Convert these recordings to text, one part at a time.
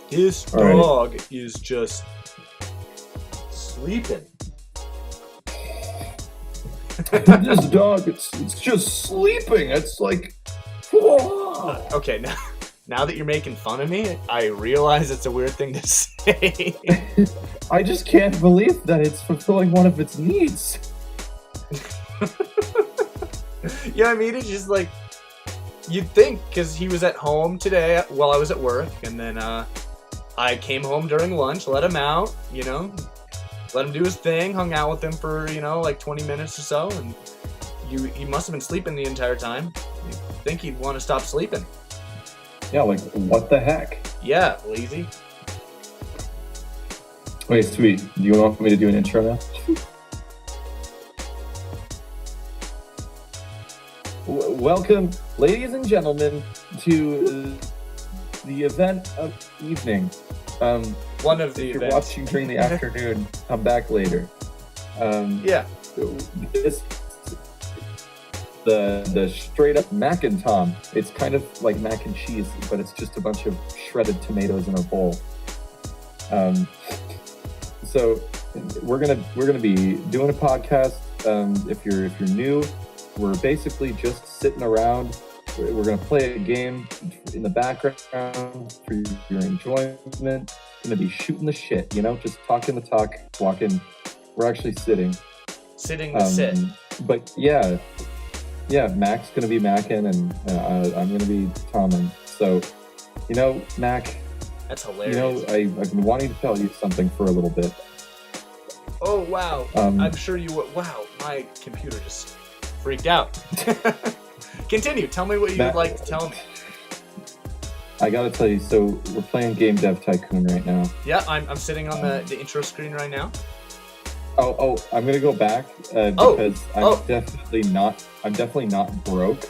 This dog is just sleeping. This dog, it's just sleeping. It's like, Okay, now that you're making fun of me, I realize it's a weird thing to say. I just can't believe that it's fulfilling one of its needs. You know what I mean? It's just like, you'd think, because he was at home today while I was at work, and then I came home during lunch, let him out, let him do his thing, hung out with him for, like 20 minutes or so, and he must have been sleeping the entire time. You'd think he'd want to stop sleeping. Yeah, like, what the heck? Yeah, lazy. Wait, sweet. Do you want me to do an intro now? Welcome, ladies and gentlemen, to the event of evening. One of the if you're events. watching during the afternoon, come back later. Yeah. This the straight up mac and tom. It's kind of like mac and cheese, but it's just a bunch of shredded tomatoes in a bowl. So we're gonna be doing a podcast. If you're new, we're basically just sitting around. We're gonna play a game in the background for your enjoyment. Gonna be shooting the shit, just talking the talk, walking. We're actually sitting the sit. But yeah, Mac's gonna be Mackin', and I'm gonna be Tomin. So, Mac. That's hilarious. I've been wanting to tell you something for a little bit. Oh wow! I'm sure you would. Wow, my computer just freaked out. Continue. Tell me what you would like to tell me. I gotta tell you, so we're playing Game Dev Tycoon right now. Yeah, I'm sitting on the intro screen right now. Oh, I'm gonna go back because I'm definitely not broke,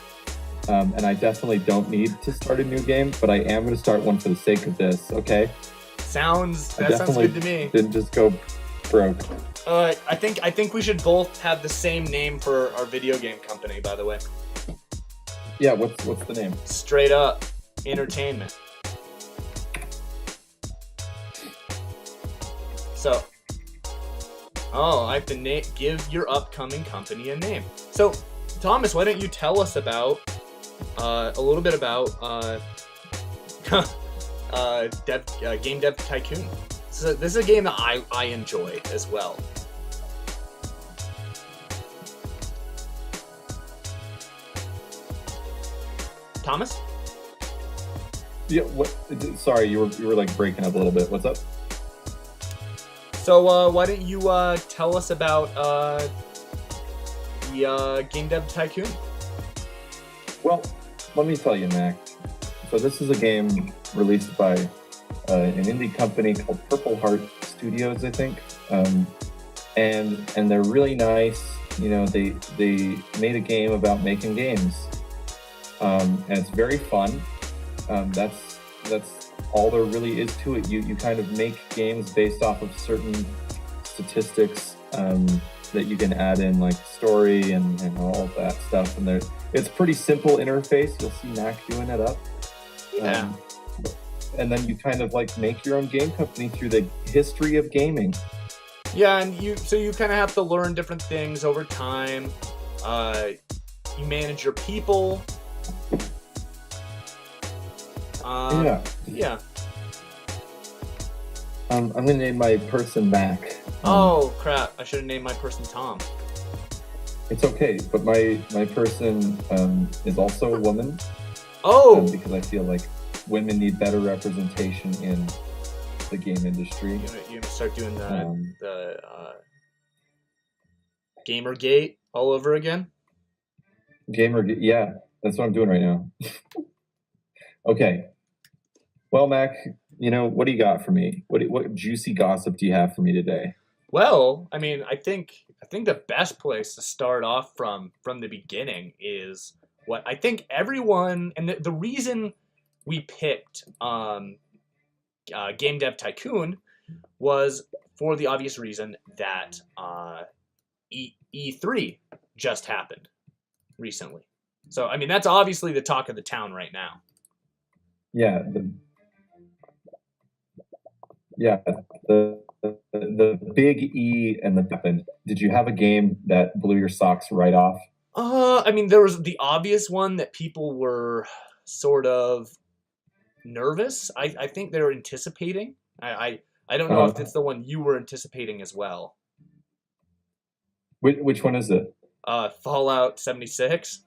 and I definitely don't need to start a new game, but I am gonna start one for the sake of this. Okay? Sounds good to me. Didn't just go broke. I think we should both have the same name for our video game company. By the way. Yeah. What's the name? Straight Up Entertainment. So. Oh, I have to give your upcoming company a name. So, Thomas, why don't you tell us about a little bit about Game Dev Tycoon? So this is a game that I enjoy as well. Thomas? Yeah. What? Sorry, you were like breaking up a little bit. What's up? So why don't you tell us about the Game Dev Tycoon? Well, let me tell you, Mac. So this is a game released by an indie company called Purple Heart Studios, I think, and they're really nice. They made a game about making games, and it's very fun. That's all there really is to it. You kind of make games based off of certain statistics that you can add in, like story and all of that stuff. And it's pretty simple interface. You'll see Mac doing it up. Yeah. And then you kind of like make your own game company through the history of gaming. Yeah, and you kind of have to learn different things over time. You manage your people. Yeah. I'm gonna name my person Mac. Oh crap! I should have named my person Tom. It's okay, but my person is also a woman. Oh. Because I feel like women need better representation in the game industry. You gonna start doing the Gamergate all over again? Yeah, that's what I'm doing right now. Okay. Well, Mac, what do you got for me? What juicy gossip do you have for me today? Well, I mean, I think the best place to start off from the beginning is what I think everyone, and the reason we picked Game Dev Tycoon was for the obvious reason that E3 just happened recently. So, I mean, that's obviously the talk of the town right now. Yeah. Yeah, the big E and the weapon. Did you have a game that blew your socks right off? I mean, there was the obvious one that people were sort of nervous. I think they were anticipating. I don't know if Uh, it's the one you were anticipating as well. which one is it? Fallout 76.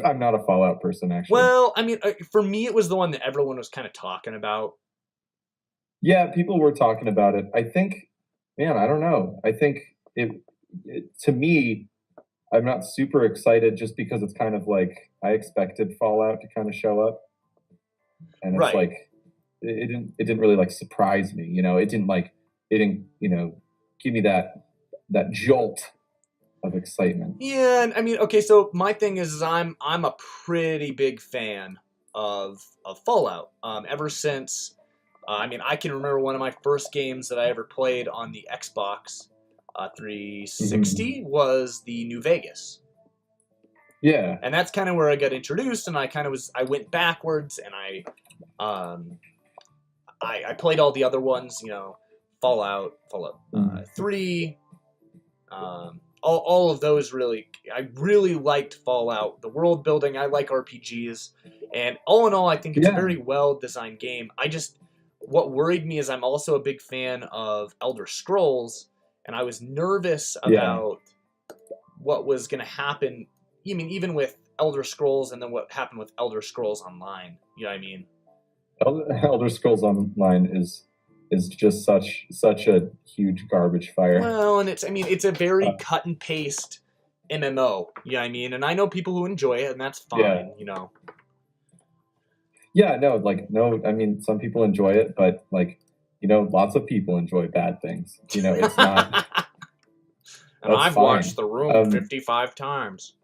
I'm not a Fallout person, actually. Well, I mean, for me, it was the one that everyone was kind of talking about. Yeah, people were talking about it. I think, man, I don't know. I think to me, I'm not super excited just because it's kind of like I expected Fallout to kind of show up, and it's Right. like it didn't really like surprise me. It didn't give me that jolt of excitement. Yeah, and I mean, okay, so my thing is I'm a pretty big fan of Fallout. Ever since, I mean, I can remember one of my first games that I ever played on the Xbox 360 Mhm. was the New Vegas, Yeah, and that's kind of where I got introduced. And I went backwards, and um, I played all the other ones, Fallout Mhm. 3. All of those really, I really liked Fallout. The world building, I like RPGs, and all in all, I think it's a yeah, very well designed game. What worried me is I'm also a big fan of Elder Scrolls, and I was nervous yeah. about what was going to happen. I mean, even with Elder Scrolls, and then what happened with Elder Scrolls Online. You know what I mean? Elder Scrolls Online is just such a huge garbage fire. Well, and I mean, it's a very Uh, cut and paste MMO. You know what I mean? And I know people who enjoy it, and that's yeah, fine. yeah. No, like no. I mean, some people enjoy it, but like lots of people enjoy bad things. It's not. And That's I've watched fine. The Room Um, 55 times.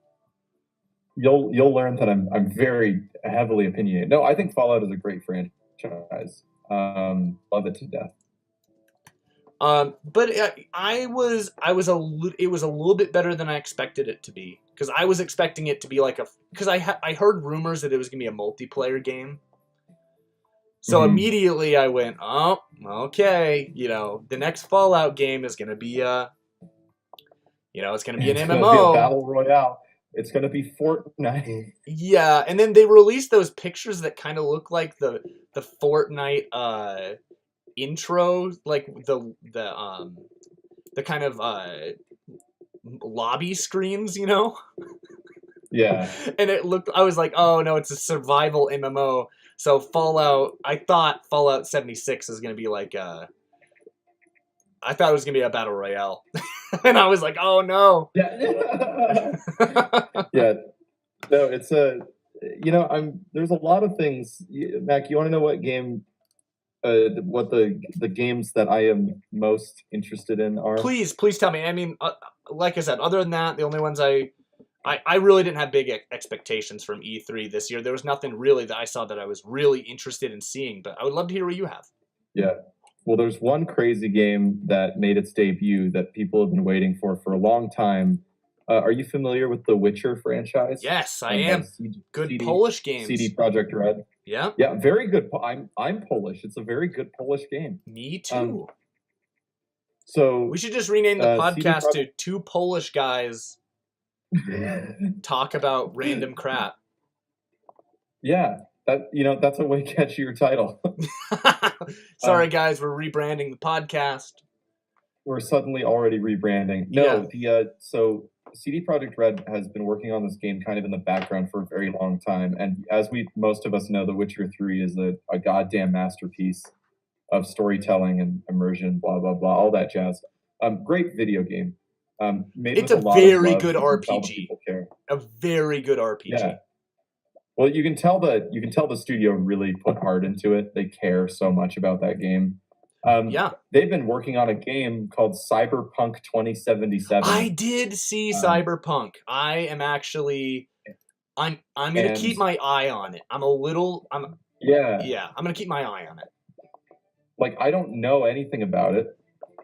you'll learn that I'm very heavily opinionated. No, I think Fallout is a great franchise. Love it to death. But it was a little bit better than I expected it to be, because I was expecting it to be like because I heard rumors that it was gonna be a multiplayer game. So Mhm. immediately I went, oh, okay, the next Fallout game is gonna be it's gonna be an It's gonna be a MMO. battle royale. It's gonna be Fortnite. Yeah, and then they released those pictures that kind of look like the Fortnite intro, like the kind of lobby screens. Yeah. And I was like, oh no, it's a survival MMO. So I thought Fallout 76 is gonna be like I thought it was gonna be a battle royale, and I was like, oh no. Yeah. Yeah. No, it's there's a lot of things. Mac, you want to know what the games that I am most interested in are? Please tell me. I mean, like I said, other than that, the only ones I really didn't have big expectations from E3 this year. There was nothing really that I saw that I was really interested in seeing, but I would love to hear what you have. Yeah. Well, there's one crazy game that made its debut that people have been waiting for a long time. Are you familiar with the Witcher franchise? Yes, I By am. Good Polish games. CD Project Red. Yeah, Yeah, very good. I'm Polish. It's a very good Polish game. me Um, too. so We should just rename the CD podcast to Projekt. Two Polish Guys Talk About Random Crap. Yeah, that's a way catchier title. Sorry, guys, we're rebranding the podcast. We're suddenly already rebranding. Yeah. No, so CD Projekt Red has been working on this game kind of in the background for a very long time, and as most of us know, The Witcher 3 is a goddamn masterpiece of storytelling and immersion, blah blah blah, all that jazz. Great video game, made It's with a a lot of very love. good You can tell the RPG. people care. A very good Yeah. RPG. Well, you can tell the studio really put heart into it. They care so much about that game. Yeah. They've been working on a game called Cyberpunk 2077. I did see Um, Cyberpunk. I'm gonna and keep my eye on it. yeah, Yeah, I'm gonna keep my eye on it. like I don't know anything about it.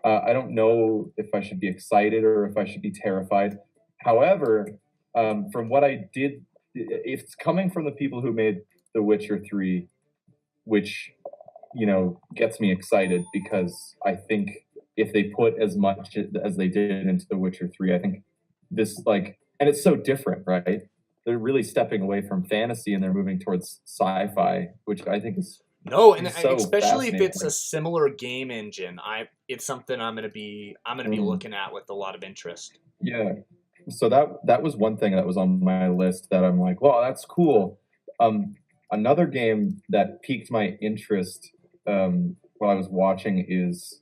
I don't know if I should be excited or if I should be terrified. However, from what I did, if it's coming from the people who made The Witcher 3, which gets me excited because I think if they put as much as they did into The Witcher 3, I think this and it's so different, right? They're really stepping away from fantasy and they're moving towards sci-fi, which I think is No, and so especially if it's a fascinating. similar game engine, it's something I'm gonna be Mm, looking at with a lot of interest. yeah. So that was one thing that was on my list that I'm like, well, that's cool. Um, Another game that piqued my interest while I was watching is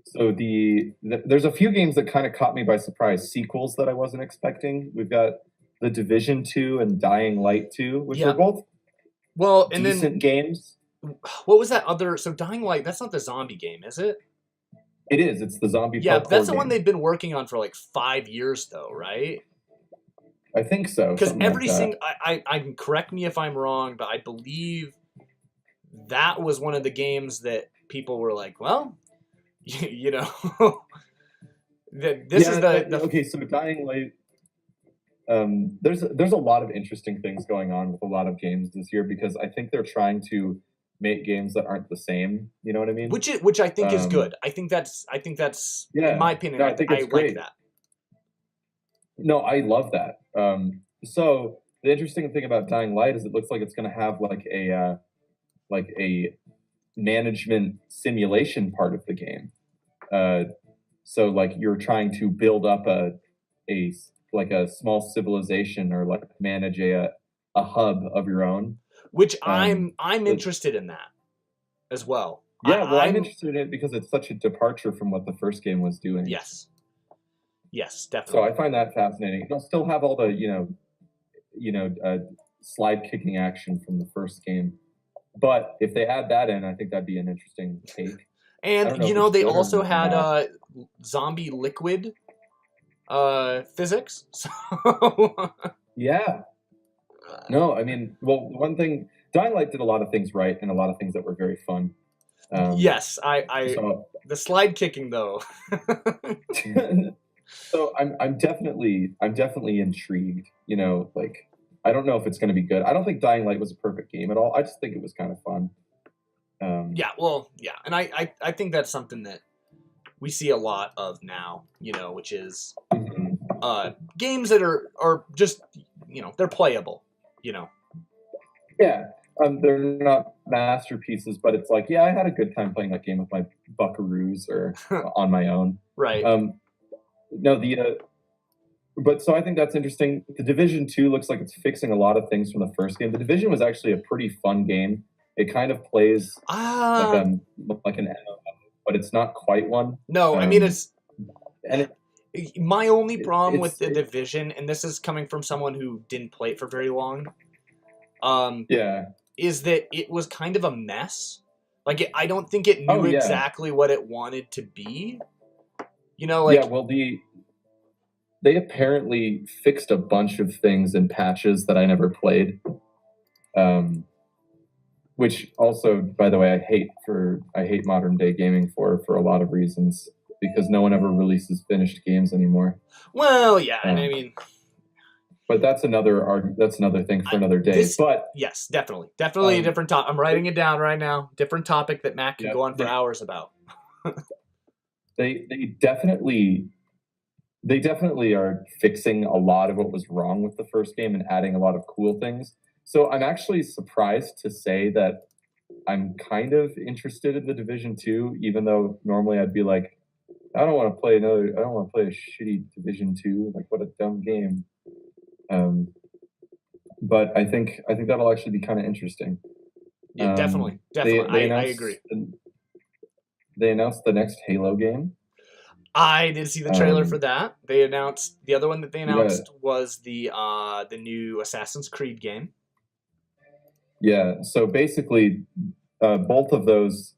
so there's a few games that kind of caught me by surprise, sequels that I wasn't expecting. We've got The Division 2 and Dying Light 2, which are Yeah. both Well, and then decent games. what was that other? So Dying Light, that's not the zombie game, is it? It is. It's the zombie Yeah, but that's parkour the one game. they've been working on for like 5 years, though, right? I think so, Because something like every that. single, I correct me if I'm wrong, but I believe that was one of the games that people were like, well, you know, this is the Okay. So Dying Light. There's a lot of interesting things going on with a lot games this year because I think they're trying to make games that aren't the same. You know what I mean? which I think is Um, good. I think that's in yeah. my opinion, No, I think I it's like great. that. No, I love that. So the interesting thing about Dying Light is it looks like it's going to have like a management simulation part of the game. Uh, so like you're trying to build up a like a small civilization or like manage a hub of your own. Which Um, I'm the, interested in that as well. yeah, well, I'm I'm interested in it because it's such a departure from what the first game was doing. yes, yes, So definitely. I find that fascinating. It'll still have all the slide kicking action from the first game, but if they add that in, I think that'd be an interesting take. I And don't know if it's they good also or had not. zombie liquid physics. So Yeah, no, I mean, well, one thing, Dying Light did a lot of things right and a lot of things that were very fun. Um, yes, I so, the slide kicking though. so I'm definitely intrigued. Like I don't know if it's going to be good. I don't think Dying Light was a perfect game at all. I just think it was kind of fun. Um, Yeah, well, yeah, and I think that's something that we see a lot of now, which is mhm. games that are just they're playable, you know. Yeah, they're not masterpieces, but it's like, yeah, I had a good time playing that game with my buckaroos or on my own. Right. Um, no, but so I think that's interesting. The Division 2 looks like it's fixing a lot of things from the first game. The Division was actually a pretty fun game. It kind of plays like Ah, um like an MMO, but it's not quite one. no, I mean Um, and my only problem with it's the Division, and this is coming from someone who didn't play it for very long, um, yeah. is that it was kind of a mess. Like I don't think it Oh knew yeah. exactly what it wanted to be. Yeah, Like well they apparently fixed a bunch of things in patches that I never played. Um, which also, by the way, I hate modern day gaming for a lot of reasons because no one ever releases finished games anymore. well, yeah, and I Um, mean, but that's another thing for another day. this, But yes, definitely a um, different topic. I'm writing it down right now. Different topic that Matt could yeah, go on for hours about. they definitely are fixing a lot of what was wrong with the first game and adding a lot of cool things. So I'm actually surprised to say that I'm kind of interested in the Division 2, even though normally I'd be like, I don't want to play a shitty Division 2. Like, what a dumb game. Um, but I think that'll actually be kind of interesting. Yeah, definitely, They definitely. they I agree. announced they announced the next Halo game. I did see the trailer for Um, that. They announced the other one that they yeah, announced was the new Assassin's Creed game. yeah. So basically, both of those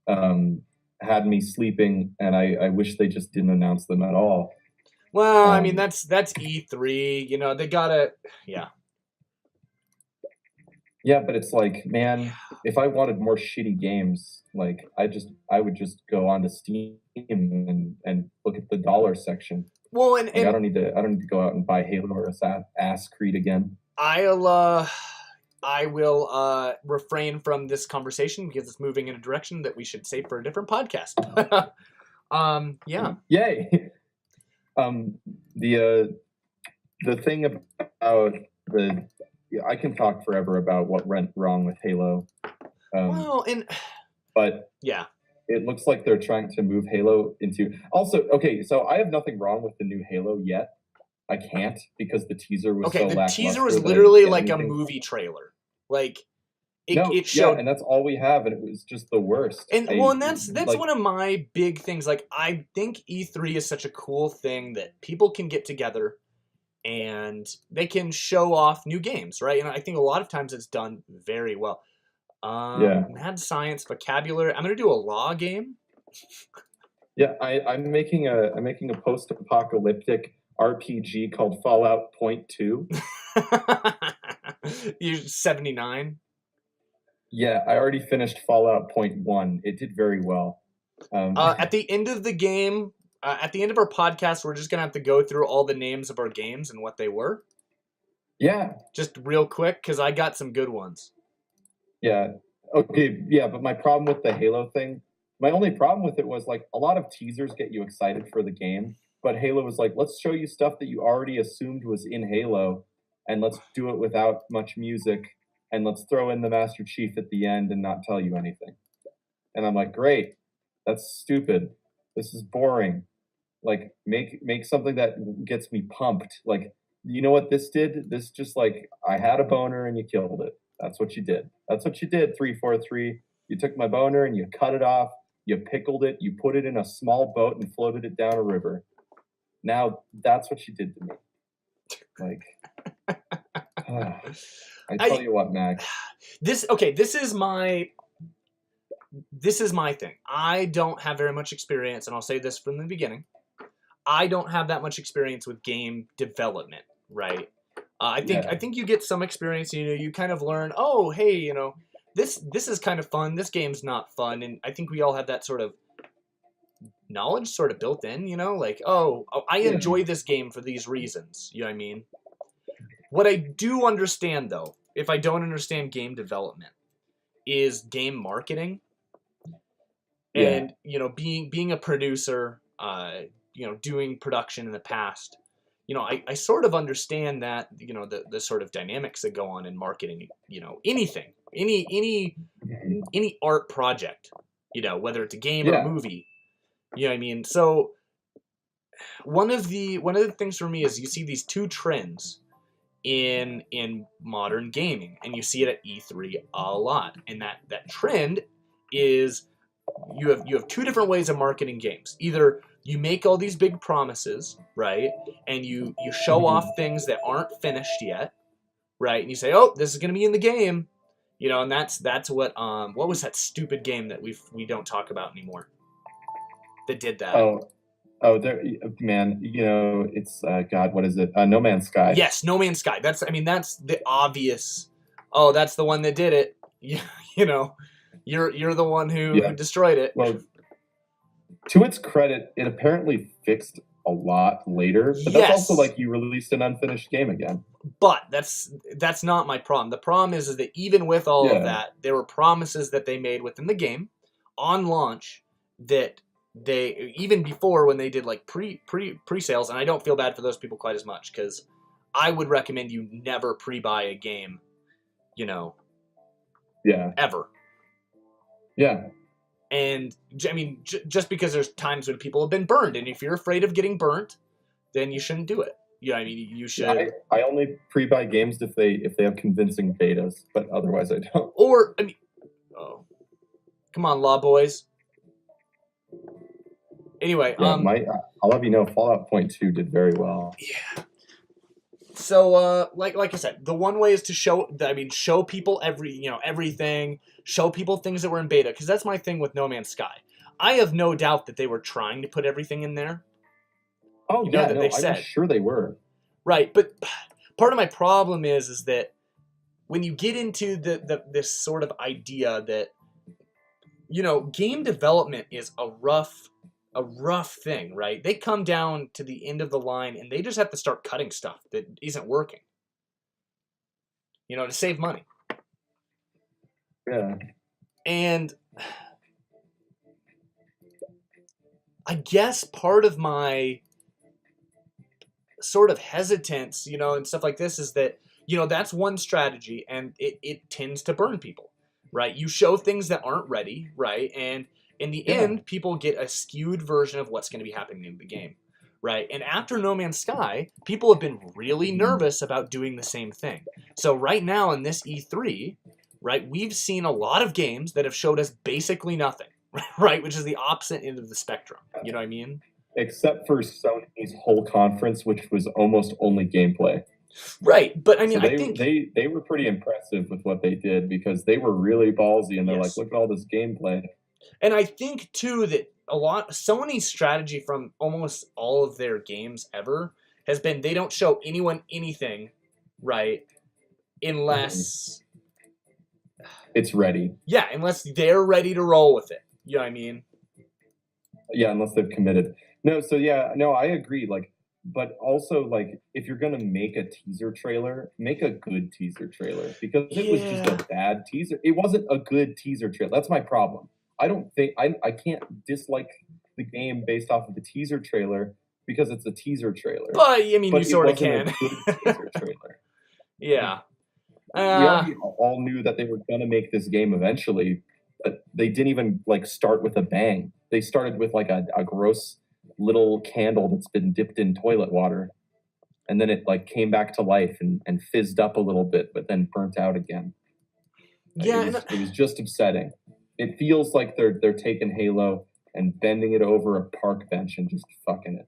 um, had me sleeping, and I wish they just didn't announce them at all. Well, I mean Um, that's E3. They gotta. Yeah. yeah, but it's like, man, if I wanted more shitty games, like I would just go onto Steam and look at the dollar section. Well, and Like and I don't need to go out and buy Halo or Ass Creed again. I'll I will refrain from this conversation because it's moving in a direction that we should save for a different podcast. Yeah. Yay. The thing about I can talk forever about what went wrong with Halo. Well, But yeah. it looks like they're trying to move Halo into. Also, okay, so I have nothing wrong with the new Halo yet. I can't because the teaser was so the teaser was lackluster that I literally didn't get like a anything. movie trailer. Like No, it showed, yeah, and that's all we have, and it was just the worst. and that's like, one of my big things. Like, I think E3 is such a cool thing that people can get together and they can show off new games, right? And I think a lot of times it's done very well. Mad science vocabulary. I'm gonna do a law game. Yeah, I'm making a post-apocalyptic RPG called Fallout Point 2. You're 79. Yeah, I already finished Fallout Point 1. It did very well. At the end of the game, at the end of our podcast, we're just gonna have to go through all the names of our games and what they were. Yeah. Just real quick, because I got some good ones. Yeah. Okay. Yeah, but my problem with the Halo thing, my only problem with it was like a lot of teasers get you excited for the game, but Halo was like, let's show you stuff that you already assumed was in Halo, and let's do it without much music, and let's throw in the Master Chief at the end and not tell you anything. And I'm like, great, that's stupid. This is boring. Like, make something that gets me pumped. Like, you know what this did? This just like, I had a boner and you killed it. That's what you did. That's what you did, 343. You took my boner and you cut it off. You pickled it. You put it in a small boat and floated it down a river. Now that's what you did to me. Like, I tell you what, Mac. This is my thing. I don't have very much experience, and I'll say this from the beginning. I don't have that much experience with game development, right? I think you get some experience. You know, you kind of learn. Oh, hey, you know, this is kind of fun. This game's not fun, and I think we all have that sort of knowledge sort of built in. You know, like I enjoy this game for these reasons. You know what I mean? What I do understand, though, if I don't understand game development, is game marketing, and you know, being a producer. You know, doing production in the past, you know, I sort of understand that, you know, the sort of dynamics that go on in marketing, you know, anything, any art project, you know, whether it's a game or a movie, you know what I mean? So one of the things for me is you see these two trends in modern gaming, and you see it at E3 a lot. And that trend is you have two different ways of marketing games. Either you make all these big promises, right? And you show off things that aren't finished yet, right? And you say, "Oh, this is going to be in the game." You know, and that's what was that stupid game that we don't talk about anymore that did that? Oh, there, man, you know, it's God, what is it? No Man's Sky. Yes, No Man's Sky. That's the obvious. Oh, that's the one that did it. You know, you're the one who destroyed it. Well, to its credit, it apparently fixed a lot later. But that's also like you released an unfinished game again. But that's not my problem. The problem is that even with all of that, there were promises that they made within the game on launch that they, even before when they did like pre-sales, and I don't feel bad for those people quite as much, because I would recommend you never pre-buy a game, you know, ever. Yeah. And I mean, just because there's times when people have been burned, and if you're afraid of getting burnt, then you shouldn't do it. You know what I mean? You should. I only pre-buy games if they have convincing betas, but otherwise I don't. Or I mean, come on, Law Boys. Anyway, I'll have you know, Fallout Point 2 did very well. Yeah. So, like I said, the one way is to show people everything, show people things that were in beta, because that's my thing with No Man's Sky. I have no doubt that they were trying to put everything in there. Oh, I'm sure they were. Right, but part of my problem is that when you get into this sort of idea that, you know, game development is a rough thing, right? They come down to the end of the line and they just have to start cutting stuff that isn't working, you know, to save money. Yeah. And I guess part of my sort of hesitance, and stuff like this is that, that's one strategy, and it tends to burn people, right? You show things that aren't ready, right? And in the Yeah. end, people get a skewed version of what's going to be happening in the game, right? And after No Man's Sky, people have been really nervous about doing the same thing. So right now in this E3, right, we've seen a lot of games that have showed us basically nothing, right? Which is the opposite end of the spectrum. You know what I mean? Except for Sony's whole conference, which was almost only gameplay. Right, but I mean, So I think they were pretty impressive with what they did because they were really ballsy and they're like, yes, look at all this gameplay. and I think too that a lot Sony's strategy from almost all of their games ever has been they don't show anyone anything, right, unless It's ready. yeah, unless they're ready to roll with it. You know what I mean? Yeah, unless they've committed. No, so yeah, no, I agree. Like, but also like if you're gonna make a teaser trailer, make a good teaser trailer because it was just Yeah. a bad teaser. It wasn't a good teaser trailer. That's my problem. I don't think I can't dislike the game based off of the teaser trailer because it's a teaser trailer. But I mean, But you it sort of wasn't a can. good teaser trailer. Yeah. We already all knew that they were gonna make this game eventually, but they didn't even like start with a bang. They started with like a gross little candle that's been dipped in toilet water, and then it like came back to life and fizzed up a little bit, but then burnt out again. Yeah. It was just upsetting. It feels like they're taking Halo and bending it over a park bench and just fucking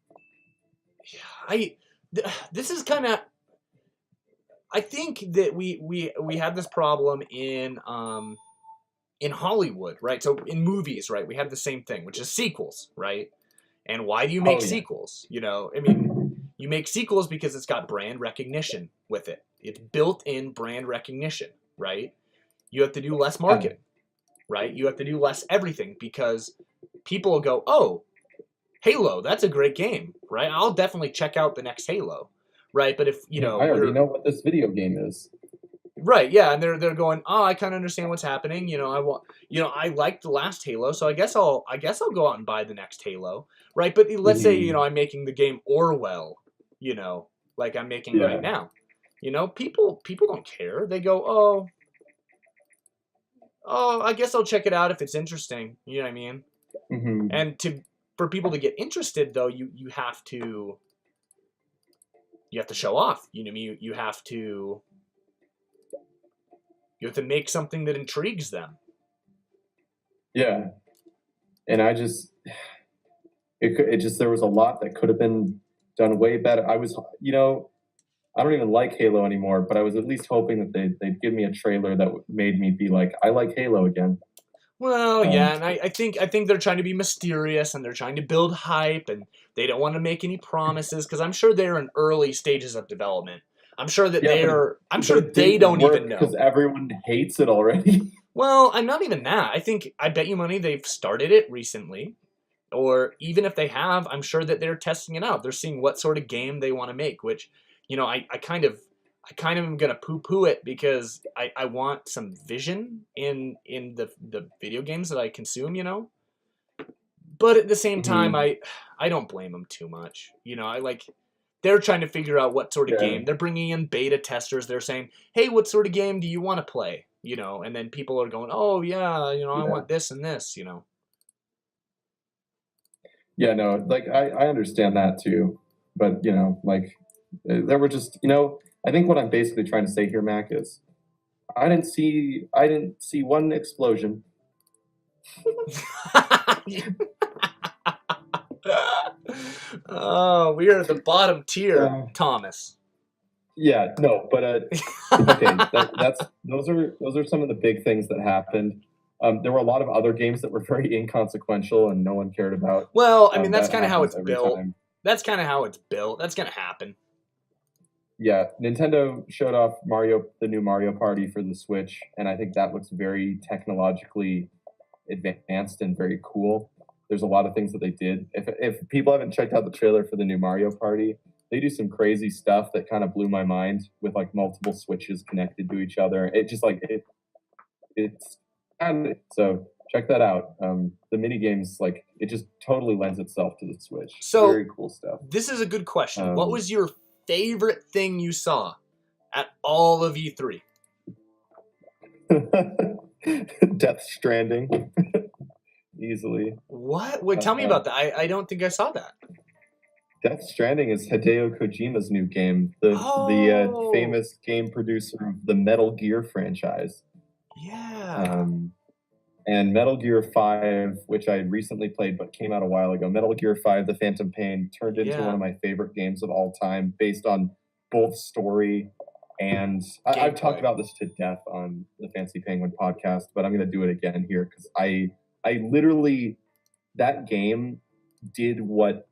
it. This is kind of. I think that we have this problem in Hollywood, right? So in movies, right, we have the same thing, which is sequels, right? And why do you make sequels? I mean, you make sequels because it's got brand recognition with it. It's built-in brand recognition, right? You have to do less marketing, right? You have to do less everything because people will go, oh, Halo, that's a great game, right? I'll definitely check out the next Halo, right? But if, I already know what this video game is. Right, yeah, and they're going, oh, I kind of understand what's happening. I liked the last Halo, so I guess I'll go out and buy the next Halo, right? But let's say I'm making the game Orwell, like I'm making right now. People don't care. They go, oh, I guess I'll check it out if it's interesting. You know what I mean? Mm-hmm. And for people to get interested, though, you have to show off. You know what I mean? You have to make something that intrigues them. Yeah. And I just, there was a lot that could have been done way better. I was, I don't even like Halo anymore, but I was at least hoping that they'd give me a trailer that made me be like, I like Halo again. Well, yeah, and I think they're trying to be mysterious and they're trying to build hype and they don't want to make any promises because I'm sure they're in early stages of development. I'm sure that they don't even know because everyone hates it already. Well, I'm not even that. I bet you money they've started it recently, or even if they have, I'm sure that they're testing it out. They're seeing what sort of game they want to make. Which, I kind of am gonna poo-poo it because I want some vision in the video games that I consume. But at the same time, I don't blame them too much. They're trying to figure out what sort of game. They're bringing in beta testers. They're saying, hey, what sort of game do you want to play? And then people are going, oh, yeah, I want this and this, Yeah, no, like, I understand that too. But, there were just, I think what I'm basically trying to say here, Mac, is I didn't see one explosion. Oh, we are at the bottom tier, Thomas. Yeah, no, but okay, those are some of the big things that happened. There were a lot of other games that were very inconsequential and no one cared about. Well, I mean, that's kind of how it's built. Time. That's kind of how it's built. That's gonna happen. Yeah, Nintendo showed off the new Mario Party for the Switch, and I think that looks very technologically advanced and very cool. There's a lot of things that they did. If people haven't checked out the trailer for the new Mario Party, they do some crazy stuff that kind of blew my mind with like multiple switches connected to each other. It just like it's And so check that out. The mini games, like, it just totally lends itself to the Switch. So Very cool stuff. this is a good question. What Um, was your favorite thing you saw at all of E3? Death Stranding, easily. What? Wait, tell me about that. I don't think I saw that. Death Stranding is Hideo Kojima's new game, the Oh, famous game producer of the Metal Gear franchise. yeah. And Metal Gear 5, which I recently played but came out a while ago, Metal Gear 5 The Phantom Pain turned into one Yeah. of my favorite games of all time based on both story and I've talked Gameplay. about this to death on the Fancy Penguin podcast, but I'm going to do it again here because I literally, that game did what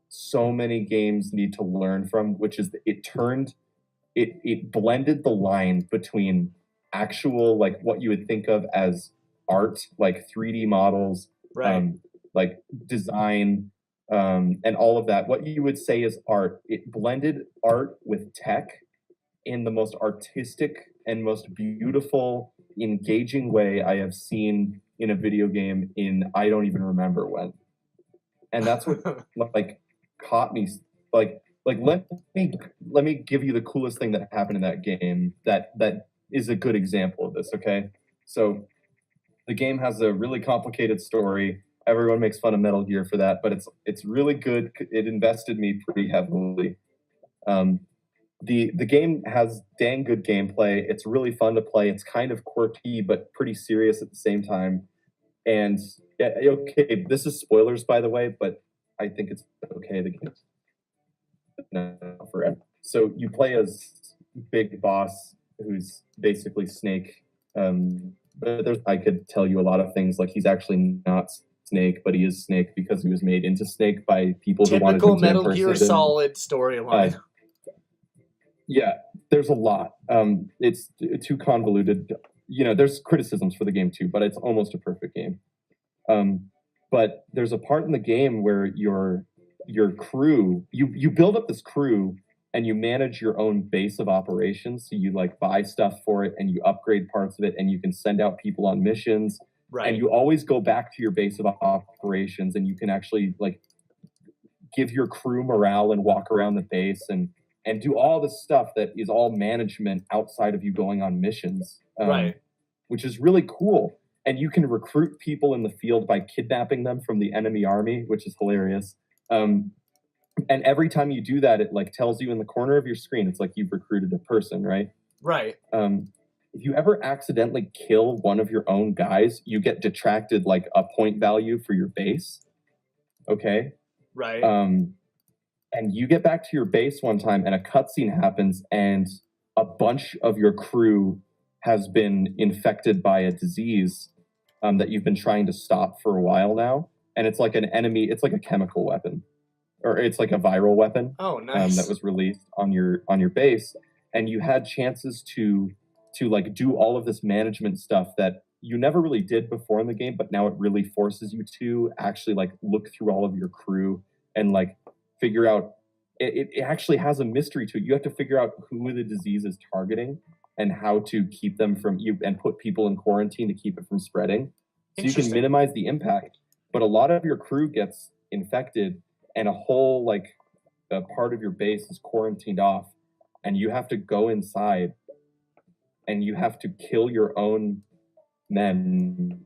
so many games need to learn from, which is it blended the line between actual, like, what you would think of as art, like 3D models, Right. like design, and all of that. What you would say is art. It blended art with tech in the most artistic and most beautiful, engaging way I have seen in a video game in I don't even remember when. And that's what like caught me, like let me give you the coolest thing that happened in that game that is a good example of this, okay? So the game has a really complicated story. Everyone makes fun of Metal Gear for that, but it's really good. It invested me pretty heavily. Um, the game has dang good gameplay. It's really fun to play. It's kind of quirky but pretty serious at the same time. And yeah, okay, this is spoilers by the way, but I think it's okay. The game's not forever. So you play as Big Boss, who's basically Snake. But I could tell you a lot of things, like he's actually not Snake, but he is Snake because he was made into Snake by people who wanted Typical him to Metal Gear impersonate him. Solid storyline. Yeah, there's a lot. It's too convoluted. You know, there's criticisms for the game too, but it's almost a perfect game. But there's a part in the game where your crew, you build up this crew and you manage your own base of operations. So you like buy stuff for it and you upgrade parts of it and you can send out people on missions. Right. And you always go back to your base of operations and you can actually like give your crew morale and walk around the base and do all this stuff that is all management outside of you going on missions, Right. which is really cool. And you can recruit people in the field by kidnapping them from the enemy army, which is hilarious. And every time you do that, it like tells you in the corner of your screen, it's like you've recruited a person, right? Right. If you ever accidentally kill one of your own guys, you get detracted like a point value for your base. Okay. Right. And you get back to your base one time and a cutscene happens and a bunch of your crew has been infected by a disease that you've been trying to stop for a while now. And it's like an enemy, it's like a chemical weapon, or it's like a viral weapon. Oh, nice. That was released on your base. And you had chances to like do all of this management stuff that you never really did before in the game, but now it really forces you to actually like look through all of your crew and like figure out it actually has a mystery to it. You have to figure out who the disease is targeting and how to keep them from you and put people in quarantine to keep it from spreading. So you can minimize the impact, but a lot of your crew gets infected and a whole like a part of your base is quarantined off and you have to go inside and you have to kill your own men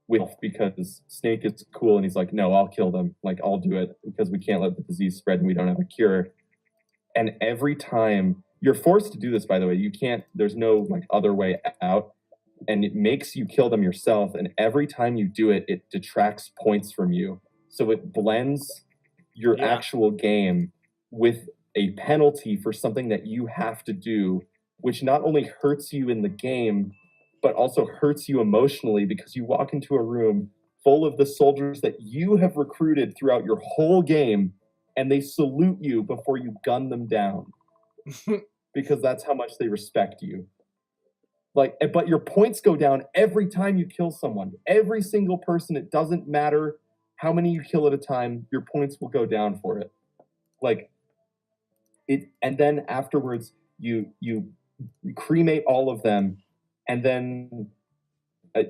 with because Snake is cool and he's like, no, I'll kill them. Like, I'll do it because we can't let the disease spread and we don't have a cure. And every time you're forced to do this, by the way, you can't, there's no like other way out. And it makes you kill them yourself. And every time you do it, it detracts points from you. So it blends your actual game with a penalty for something that you have to do, which not only hurts you in the game, but also hurts you emotionally because you walk into a room full of the soldiers that you have recruited throughout your whole game and they salute you before you gun them down because that's how much they respect you. Like, but your points go down every time you kill someone. Every single person, it doesn't matter how many you kill at a time, your points will go down for it. Like it, and then afterwards you cremate all of them. And then a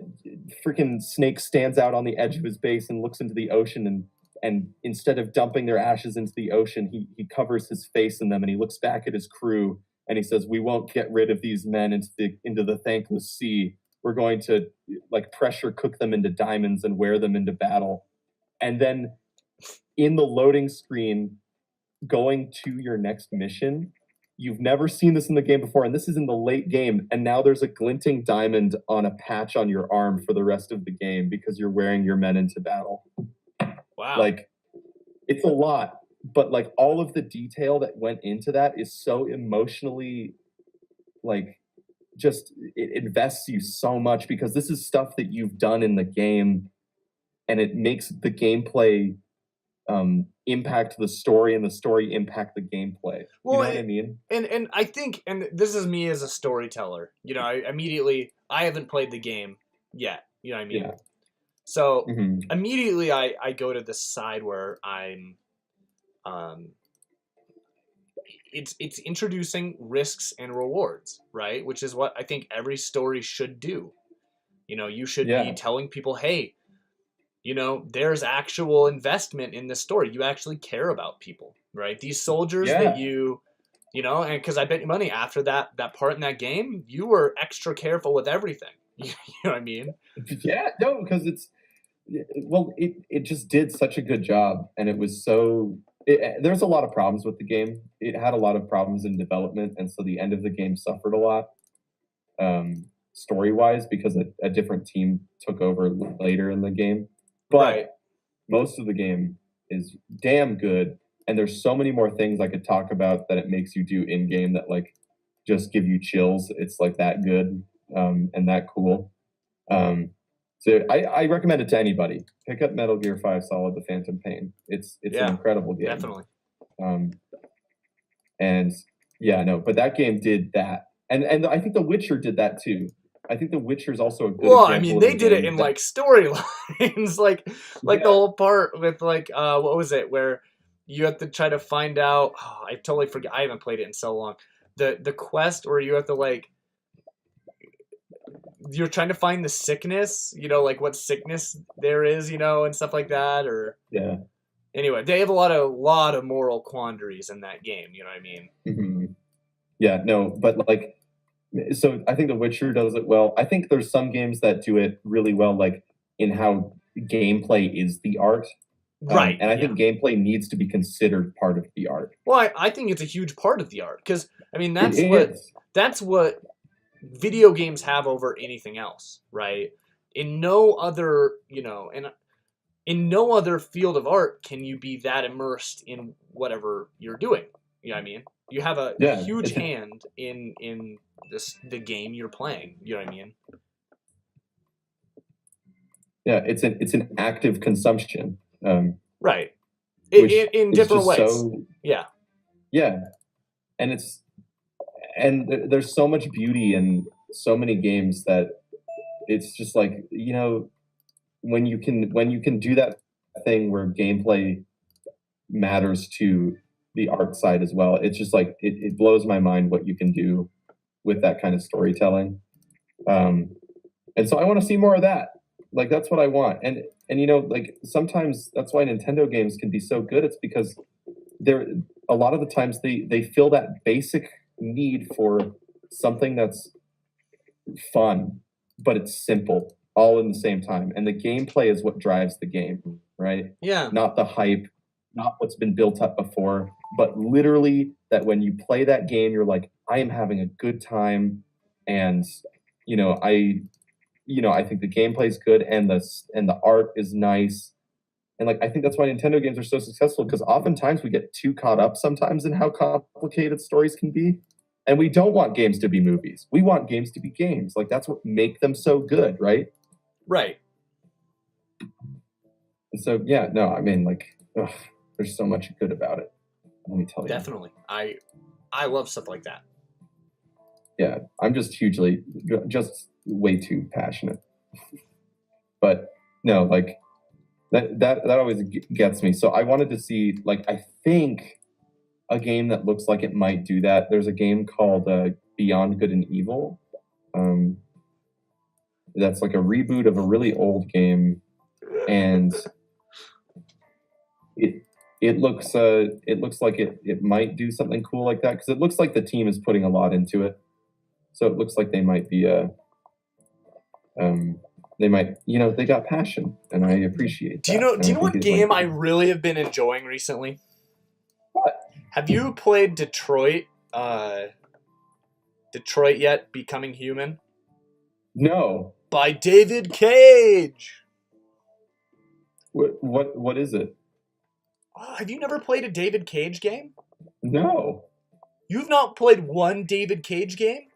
freaking snake stands out on the edge of his base and looks into the ocean, and instead of dumping their ashes into the ocean, he covers his face in them, and he looks back at his crew and he says, "We won't get rid of these men into the thankless sea. We're going to like pressure cook them into diamonds and wear them into battle." And then in the loading screen, going to your next mission, you've never seen this in the game before, and this is in the late game, and now there's a glinting diamond on a patch on your arm for the rest of the game because you're wearing your men into battle. Wow. Like, it's a lot, but like all of the detail that went into that is so emotionally, like, just it invests you so much because this is stuff that you've done in the game, and it makes the gameplay impact the story, and the story impact the gameplay. Well, you know what I mean? And I think, and this is me as a storyteller, you know, I haven't played the game yet, you know what I mean? Yeah. So immediately I go to the side where I'm, it's introducing risks and rewards, right? Which is what I think every story should do. You know, you should be telling people, hey, you know, there's actual investment in this story. You actually care about people, right? These soldiers that you know, and because I bet you money after that part in that game, you were extra careful with everything. You know what I mean? Yeah, no, because it just did such a good job, and it was so. There's a lot of problems with the game. It had a lot of problems in development, and so the end of the game suffered a lot, story-wise, because a different team took over later in the game. But most of the game is damn good, and there's so many more things I could talk about that it makes you do in game that like just give you chills. It's like that good and that cool. So I recommend it to anybody. Pick up Metal Gear 5 Solid: The Phantom Pain. It's an incredible game. Definitely. And yeah, no, but that game did that, and I think The Witcher did that too. I think The Witcher's also a good example. I mean, they did it in like storylines, like the whole part with like what was it, where you have to try to find out. Oh, I totally forget. I haven't played it in so long. The quest where you have to like, you're trying to find the sickness, you know, like what sickness there is, you know, and stuff like that. Or anyway, they have a lot of moral quandaries in that game. You know what I mean? Mm-hmm. Yeah, no, but like. So I think The Witcher does it well. I think there's some games that do it really well, like in how gameplay is the art. Right. And I think gameplay needs to be considered part of the art. Well, I think it's a huge part of the art because, I mean, that's what video games have over anything else, right? In no other, you know, and in no other field of art can you be that immersed in whatever you're doing. You know what I mean? You have a huge hand in the game you're playing. You know what I mean? Yeah, it's an active consumption. Right. In different ways. So, yeah, and there's so much beauty in so many games that it's just like, you know, when you can do that thing where gameplay matters to the art side as well. It's just like it blows my mind what you can do with that kind of storytelling. And so I want to see more of that. Like that's what I want. And you know, like sometimes that's why Nintendo games can be so good. It's because they're a lot of the times they fill that basic need for something that's fun, but it's simple all in the same time. And the gameplay is what drives the game, right? Yeah. Not the hype, not what's been built up before, but literally that when you play that game, you're like, I am having a good time. And, you know, I think the gameplay is good and the art is nice. And like, I think that's why Nintendo games are so successful, because oftentimes we get too caught up sometimes in how complicated stories can be. And we don't want games to be movies. We want games to be games. Like that's what make them so good, right? Right. So yeah, no, I mean like, there's so much good about it. Let me tell you. Definitely. I love stuff like that. Yeah, I'm just way too passionate. But no, like that always gets me. So I wanted to see, like, I think a game that looks like it might do that. There's a game called Beyond Good and Evil. that's like a reboot of a really old game, and it it looks like it might do something cool like that because it looks like the team is putting a lot into it. So it looks like they might be they might, they got passion, and I appreciate Do you that. know? And Do you I know think what it game might I be- really have been enjoying recently? What? Have you played Detroit? Detroit yet? Becoming Human No. by David Cage. What is it? Oh, have you never played a David Cage game? No, You've not played one David Cage game?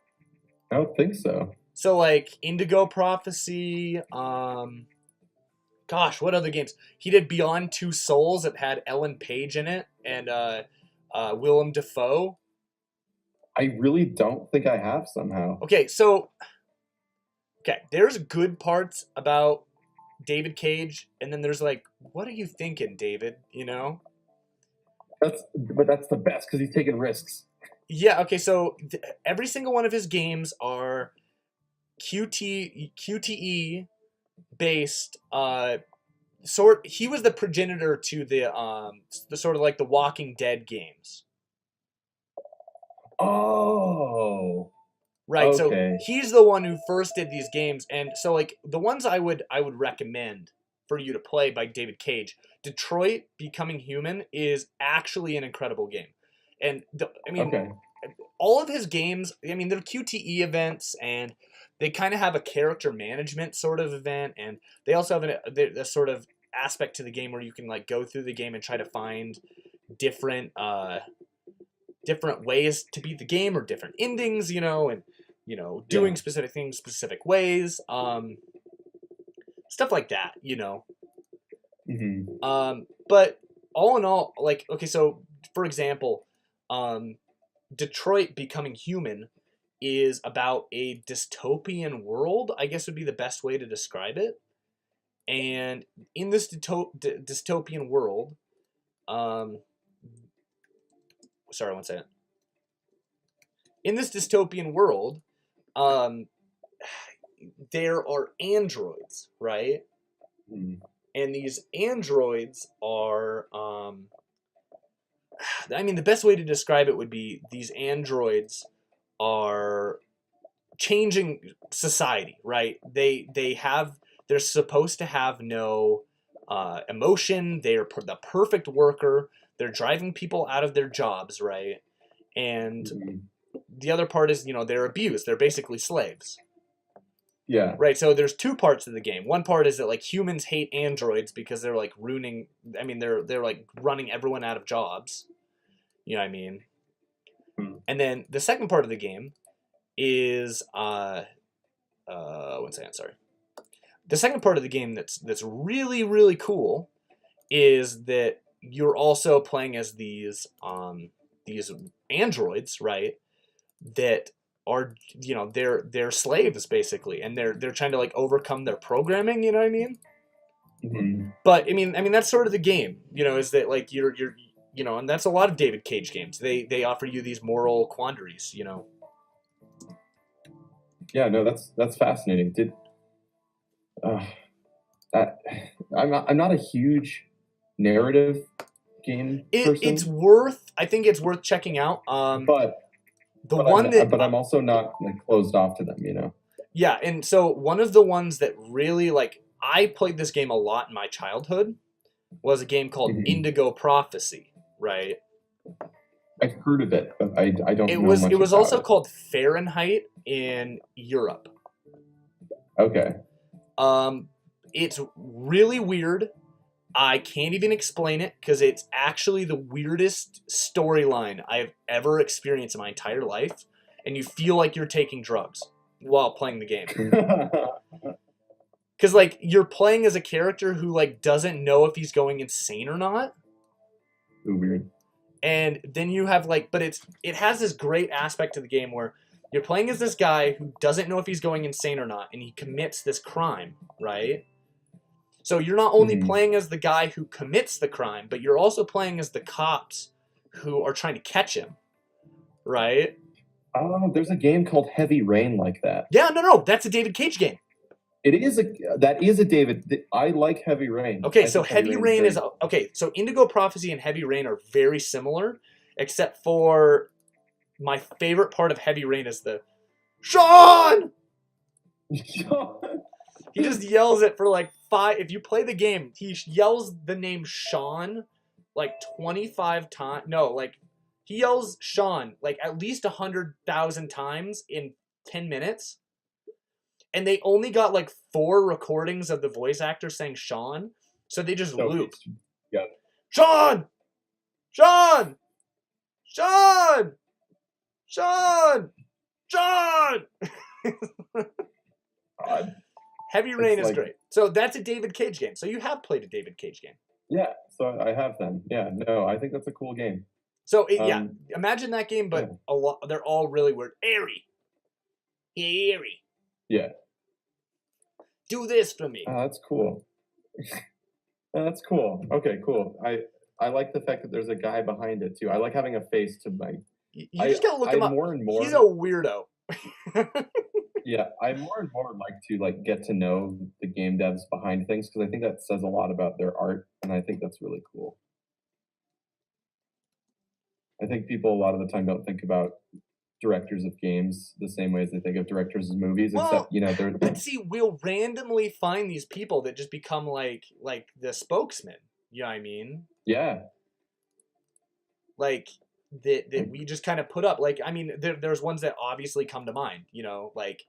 I don't think so. So like Indigo Prophecy, gosh, what other games? He did Beyond Two Souls that had Ellen Page in it and Willem Dafoe. I really don't think I have somehow. Okay, there's good parts about David Cage, and then there's like, what are you thinking, David? You know? But that's the best because he's taking risks. Yeah. Okay. So every single one of his games are QTE based. He was the progenitor to the sort of like the Walking Dead games. Oh, Right. okay. So he's the one who first did these games, and so like the ones I would recommend for you to play by David Cage, Detroit Becoming Human is actually an incredible game, and Okay. all of his games, I mean, they're QTE events, and they kind of have a character management sort of event, and they also have a sort of aspect to the game where you can like go through the game and try to find different different ways to beat the game or different endings, and doing specific things specific ways, stuff like that, Mm-hmm. But all in all, like, okay, so for example, Detroit Becoming Human is about a dystopian world, I guess would be the best way to describe it. And in this dystopian world, sorry, one second. In this dystopian world, there are androids, right? Mm. And these androids are, I mean, the best way to describe it would be these androids are changing society, right? They're supposed to have no emotion. They're the perfect worker. They're driving people out of their jobs, right? And Mm-hmm. the other part is, they're abused. They're basically slaves. Yeah. Right, so there's two parts of the game. One part is that like humans hate androids because they're like ruining. I mean, they're like running everyone out of jobs. You know what I mean? Hmm. And then the second part of the game is one second, sorry. The second part of the game that's really really cool is that you're also playing as these androids, right? That are they're slaves basically, and they're trying to like overcome their programming. You know what I mean? Mm-hmm. But I mean that's sort of the game. Is that like you're and that's a lot of David Cage games. They offer you these moral quandaries. Yeah. No, that's fascinating. That I'm not a huge narrative game person. I think it's worth checking out. But I'm also not like closed off to them. Yeah, and so one of the ones that really like I played this game a lot in my childhood was a game called Mhm. Indigo Prophecy, right? I've heard of it, but I don't. It know was much it was about also it. called Fahrenheit in Europe. Okay. It's really weird. I can't even explain it because it's actually the weirdest storyline I've ever experienced in my entire life, and you feel like you're taking drugs while playing the game. Because like you're playing as a character who like doesn't know if he's going insane or not. Ooh, weird. And then you have like, but it has this great aspect to the game where you're playing as this guy who doesn't know if he's going insane or not, and he commits this crime, right? So you're not only Mhm. playing as the guy who commits the crime, but you're also playing as the cops who are trying to catch him, right? Oh, there's a game called Heavy Rain like that. Yeah, no, that's a David Cage game. That is a David. I like Heavy Rain. Okay, I so think Heavy Heavy Rain's Rain very is okay. So Indigo Prophecy and Heavy Rain are very similar, except for my favorite part of Heavy Rain is the Sean. He just yells it for like 5. If you play the game, he yells the name Sean like 25 times. No, like he yells Sean like at least 100,000 times in 10 minutes. And they only got like 4 recordings of the voice actor saying Sean, so they just loop. Yeah. Sean! Sean! Sean! Sean! Sean! God. Heavy Rain is great. So that's a David Cage game. So you have played a David Cage game. Yeah, so I have them. Yeah, no, I think that's a cool game. So yeah, imagine that game, but a lot. They're all really weird. Airy. Airy. Yeah. Do this for me. Oh, that's cool. That's cool. Okay, cool. I like the fact that there's a guy behind it too. I like having a face to my. You just gotta look him up. More and more. He's a weirdo. Yeah, I more and more like to get to know the game devs behind things because I think that says a lot about their art, and I think that's really cool. I think people a lot of the time don't think about directors of games the same way as they think of directors of movies, except they're. But see, we'll randomly find these people that just become like the spokesman. You know what I mean? Yeah. Like that we just kind of put up. Like I mean, there's ones that obviously come to mind. You know, like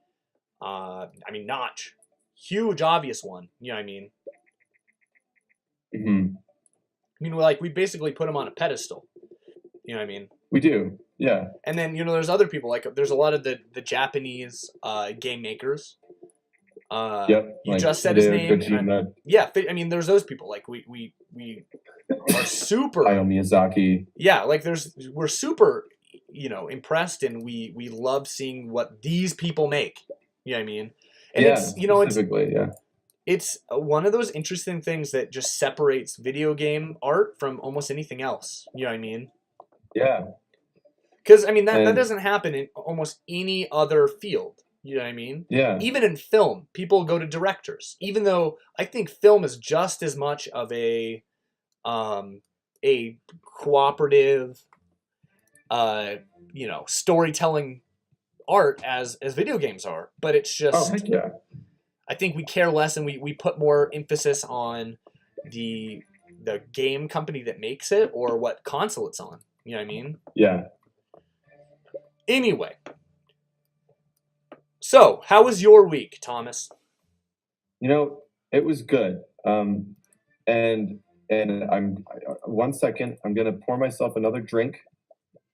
I mean, Notch, huge obvious one. You know what I mean? Mm-hmm. I mean, like we basically put him on a pedestal. You know what I mean? We do, yeah. And then there's other people like there's a lot of the Japanese game makers. Yep. You just said his name. Yeah, I mean, there's those people like we are super. Hayao Miyazaki. Yeah, like we're super, impressed, and we love seeing what these people make. You know what I mean? And it's one of those interesting things that just separates video game art from almost anything else. You know what I mean? Yeah. Because, I mean, that doesn't happen in almost any other field. You know what I mean? Yeah. Even in film, people go to directors. Even though I think film is just as much of a cooperative, storytelling art as video games are. But it's just... Oh, heck yeah. I think we care less, and we put more emphasis on the game company that makes it or what console it's on. You know what I mean? Yeah. Anyway. So, how was your week, Thomas? It was good. And I'm 1 second. I'm gonna pour myself another drink.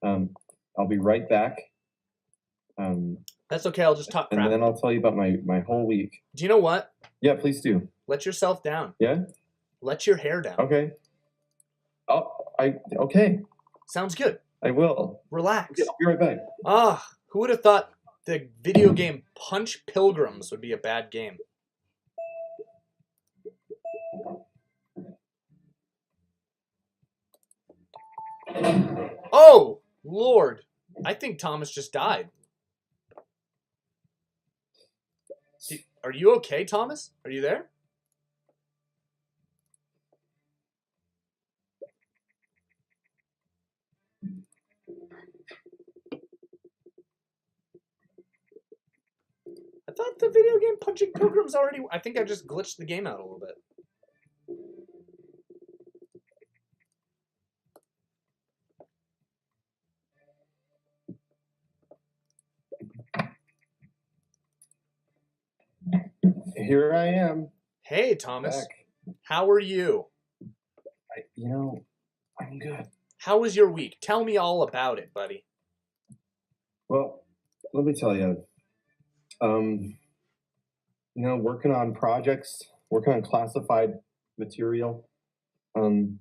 I'll be right back. That's okay. I'll just talk crap. And then I'll tell you about my whole week. Do you know what? Yeah, please do. Let yourself down. Yeah? Let your hair down. Okay. Okay. Sounds good. I will. Relax. Yeah, I'll be right back. Who would have thought the video game Punch Pilgrims would be a bad game? Oh, Lord. I think Thomas just died. Are you okay, Thomas? Are you there? I thought the video game Punching Pilgrims already... I think I just glitched the game out a little bit. Here I am. Hey, Thomas. Back. How are you? I'm good. How was your week? Tell me all about it, buddy. Well, let me tell you. Working on projects, working on classified material. And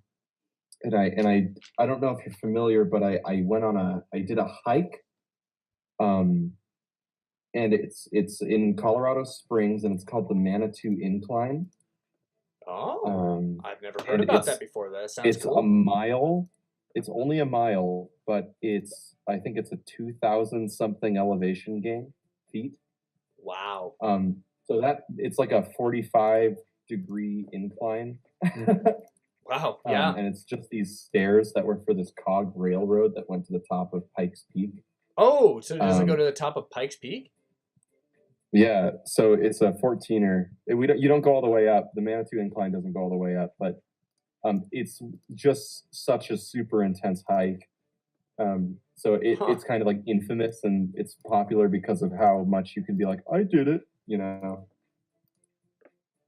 I don't know if you're familiar, but I did a hike. And it's in Colorado Springs, and it's called the Manitou Incline. Oh, I've never heard about that before. That sounds cool. It's a mile. It's only a mile, but I think it's a 2,000 something elevation feet. Wow. So So that it's like a 45-degree incline. Wow. Yeah. And it's just these stairs that were for this cog railroad that went to the top of Pikes Peak. Oh, so does it go to the top of Pikes Peak? Yeah, so it's a 14er. You don't go all the way up. The Manitou Incline doesn't go all the way up, but it's just such a super intense hike. So it's kind of like infamous, and it's popular because of how much you can be like, I did it, you know.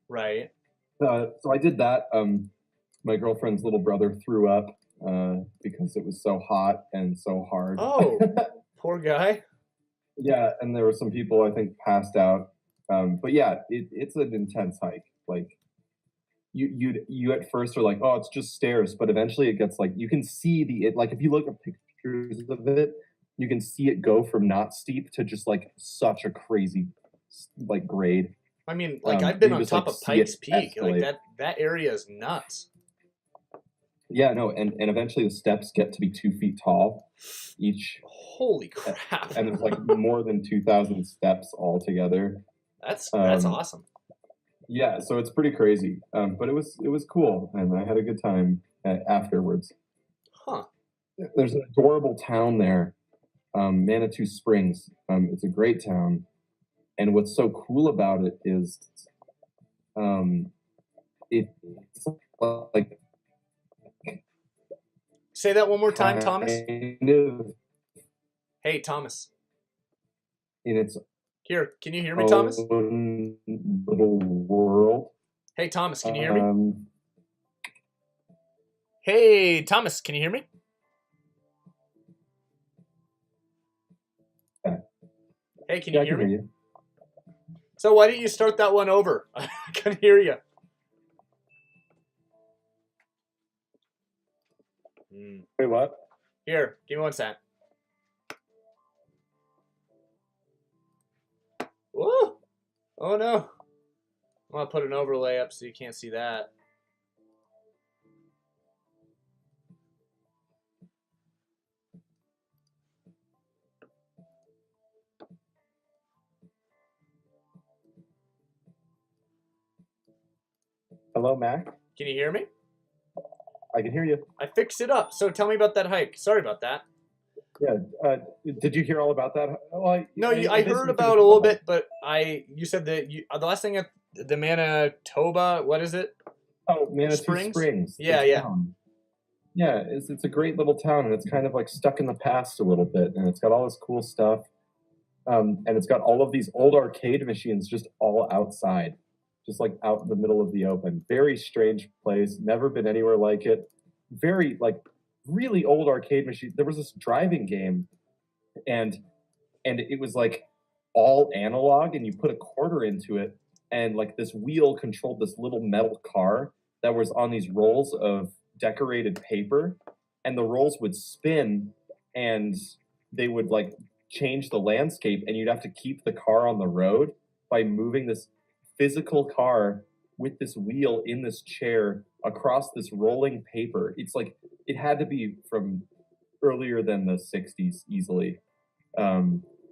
Right. So I did that. My girlfriend's little brother threw up because it was so hot and so hard. Oh, poor guy. Yeah, and there were some people I think passed out. But yeah, it's an intense hike. Like you at first are like, oh, it's just stairs, but eventually it gets like you can see like if you look at pictures of it, you can see it go from not steep to just like such a crazy like grade. I mean, like I've been on top of Pikes Peak. Escalate. Like that area is nuts. Yeah, no, and eventually the steps get to be 2 feet tall each. Holy crap! And there's like more than 2,000 steps altogether. That's awesome. Yeah, so it's pretty crazy, but it was cool, and I had a good time afterwards. Huh? There's an adorable town there, Manitou Springs. It's a great town, and what's so cool about it is, it's like. Say that one more time, Thomas. Hey, Thomas. In its Here, can you hear me, Thomas? Little world. Hey, Thomas, can you hear me? Hey, Thomas, can you hear me? Yeah. Hey, can you hear me? You. So why didn't you start that one over? I can hear you. Wait, what? Here, give me one sec. Whoa! Oh no! I'm gonna put an overlay up so you can't see that. Hello, Mac? Can you hear me? I can hear you. I fixed it up, so tell me about that hike. Sorry about that. Yeah, did you hear all about that? Well, I heard about a little bit, but you said that the last thing at the Manitoba, what is it? Oh, Manitou Springs. Yeah, yeah. Yeah, it's a great little town, and it's kind of like stuck in the past a little bit, and it's got all this cool stuff, and it's got all of these old arcade machines just all outside, just like out in the middle of the open. Very strange place. Never been anywhere like it. Very like really old arcade machine. There was this driving game, and it was like all analog, and you put a quarter into it, and like this wheel controlled this little metal car that was on these rolls of decorated paper, and the rolls would spin, and they would like change the landscape, and you'd have to keep the car on the road by moving this physical car with this wheel in this chair across this rolling paper. It's like it had to be from earlier than the 60s easily,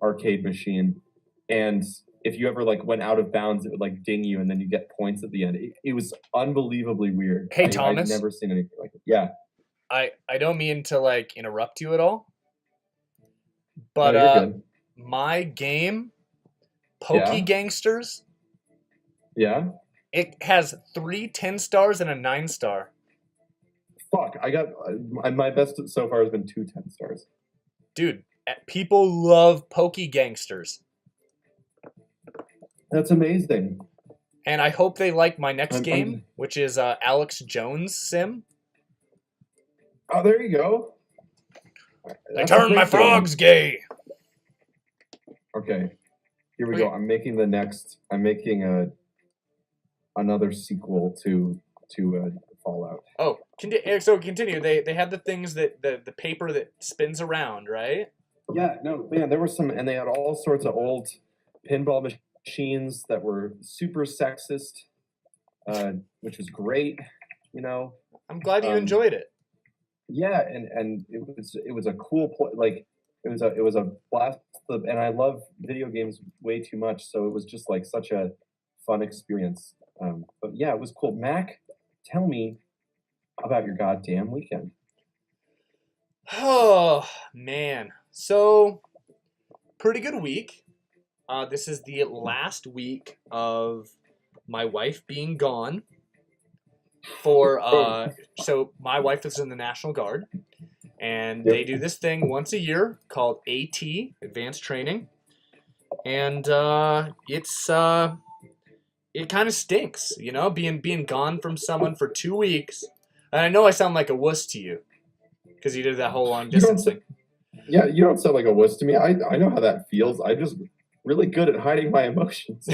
arcade machine. And if you ever like went out of bounds, it would like ding you, and then you get points at the end. It was unbelievably weird. Hey, Thomas, I've never seen anything like it. Yeah, I don't mean to like interrupt you at all, but no, my game, Pokey Gangsters. Yeah. It has 3 10 stars and a 9 star. Fuck, I got my best so far has been 2 10 stars. Dude, people love Pokey Gangsters. That's amazing. And I hope they like my next game, which is Alex Jones Sim. Oh, there you go. They turned my frogs gay. Okay, here we go. I'm making another sequel to Fallout. Oh, so continue. They have the things that the paper that spins around, right? Yeah, no, man, there were some, and they had all sorts of old pinball machines that were super sexist, which was great. You know, I'm glad you enjoyed it. Yeah, and it was a cool like it was a blast, and I love video games way too much, so it was just like such a fun experience. But yeah, it was cool. Mac, tell me about your goddamn weekend. Oh man, so pretty good week. This is the last week of my wife being gone. For so my wife is in the National Guard, and they Yep. do this thing once a year called AT, Advanced Training, and it kind of stinks, being gone from someone for 2 weeks. And I know I sound like a wuss to you because you did that whole long You don't, distance thing. yeah, you don't sound like a wuss to me. I know how that feels. I'm just really good at hiding my emotions.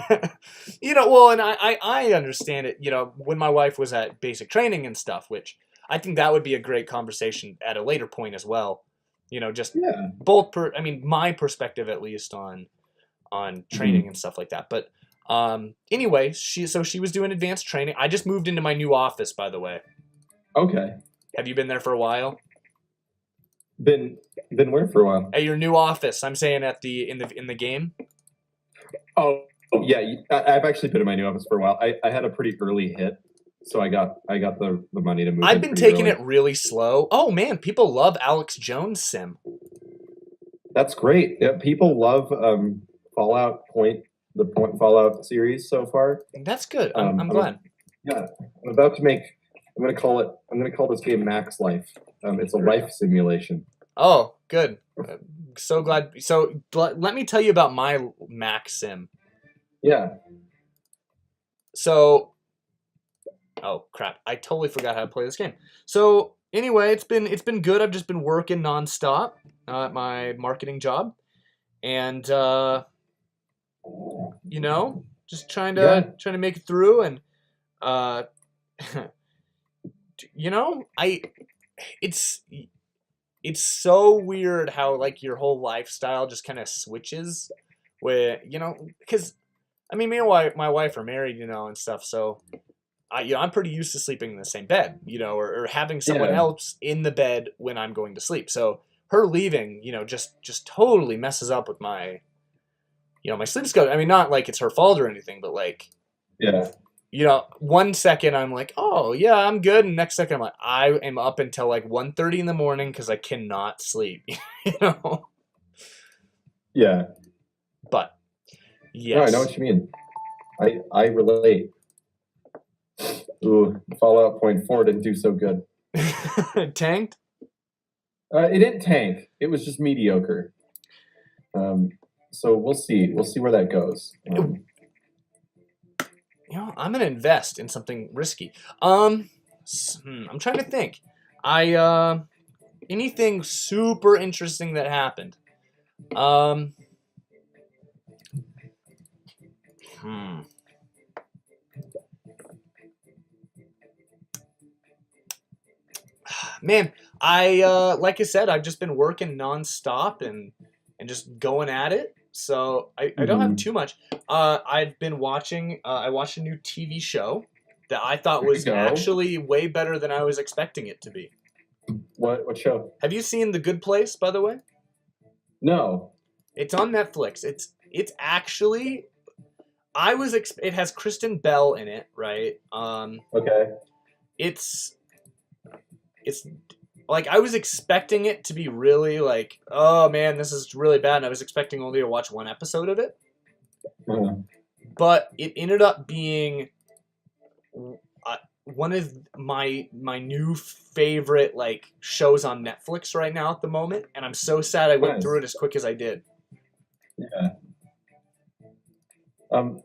Well, and I understand it, when my wife was at basic training and stuff, which I think that would be a great conversation at a later point as well. Just Yeah. both my perspective at least on training and stuff like that. But anyway, she was doing advanced training. I just moved into my new office, by the way. Okay. Have you been there for a while? Been where for a while? At your new office, I'm saying in the game. Oh yeah, I've actually been in my new office for a while. I had a pretty early hit, so I got the money to move. I've been taking it really slow. Oh man, people love Alex Jones sim. That's great. Yeah, people love Fallout series so far. That's good. I'm glad. I'm about to make. I'm gonna call this game Max Life. It's a life simulation. Oh, good. So glad. So let me tell you about my Max sim. Yeah. So, oh crap! I totally forgot how to play this game. So anyway, it's been good. I've just been working nonstop at my marketing job, and just trying to make it through. And it's so weird how like your whole lifestyle just kind of switches, because me and my wife are married, and stuff. So I'm pretty used to sleeping in the same bed, or having someone else in the bed when I'm going to sleep. So her leaving, just totally messes up with my, my sleep schedule. Not like it's her fault or anything, but like, 1 second I'm like, oh yeah, I'm good, and next second I'm like, I am up until like 1:30 in the morning because I cannot sleep. Yeah. But yes. No, I know what you mean. I relate. Ooh, Fallout Point 4 didn't do so good. Tanked? It didn't tank. It was just mediocre. So we'll see. We'll see where that goes. I'm gonna invest in something risky. I'm trying to think. Anything super interesting that happened. Man, like I said, I've just been working nonstop and just going at it. So I don't have too much. I've been watching. I watched a new TV show that I thought was actually way better than I was expecting it to be. What show? Have you seen The Good Place, by the way? No. It's on Netflix. It's actually. It has Kristen Bell in it, right? Okay. It's like I was expecting it to be really like, oh man, this is really bad, and I was expecting only to watch one episode of it. But it ended up being one of my new favorite like shows on Netflix right now at the moment, and I'm so sad I went through it as quick as I did. Yeah.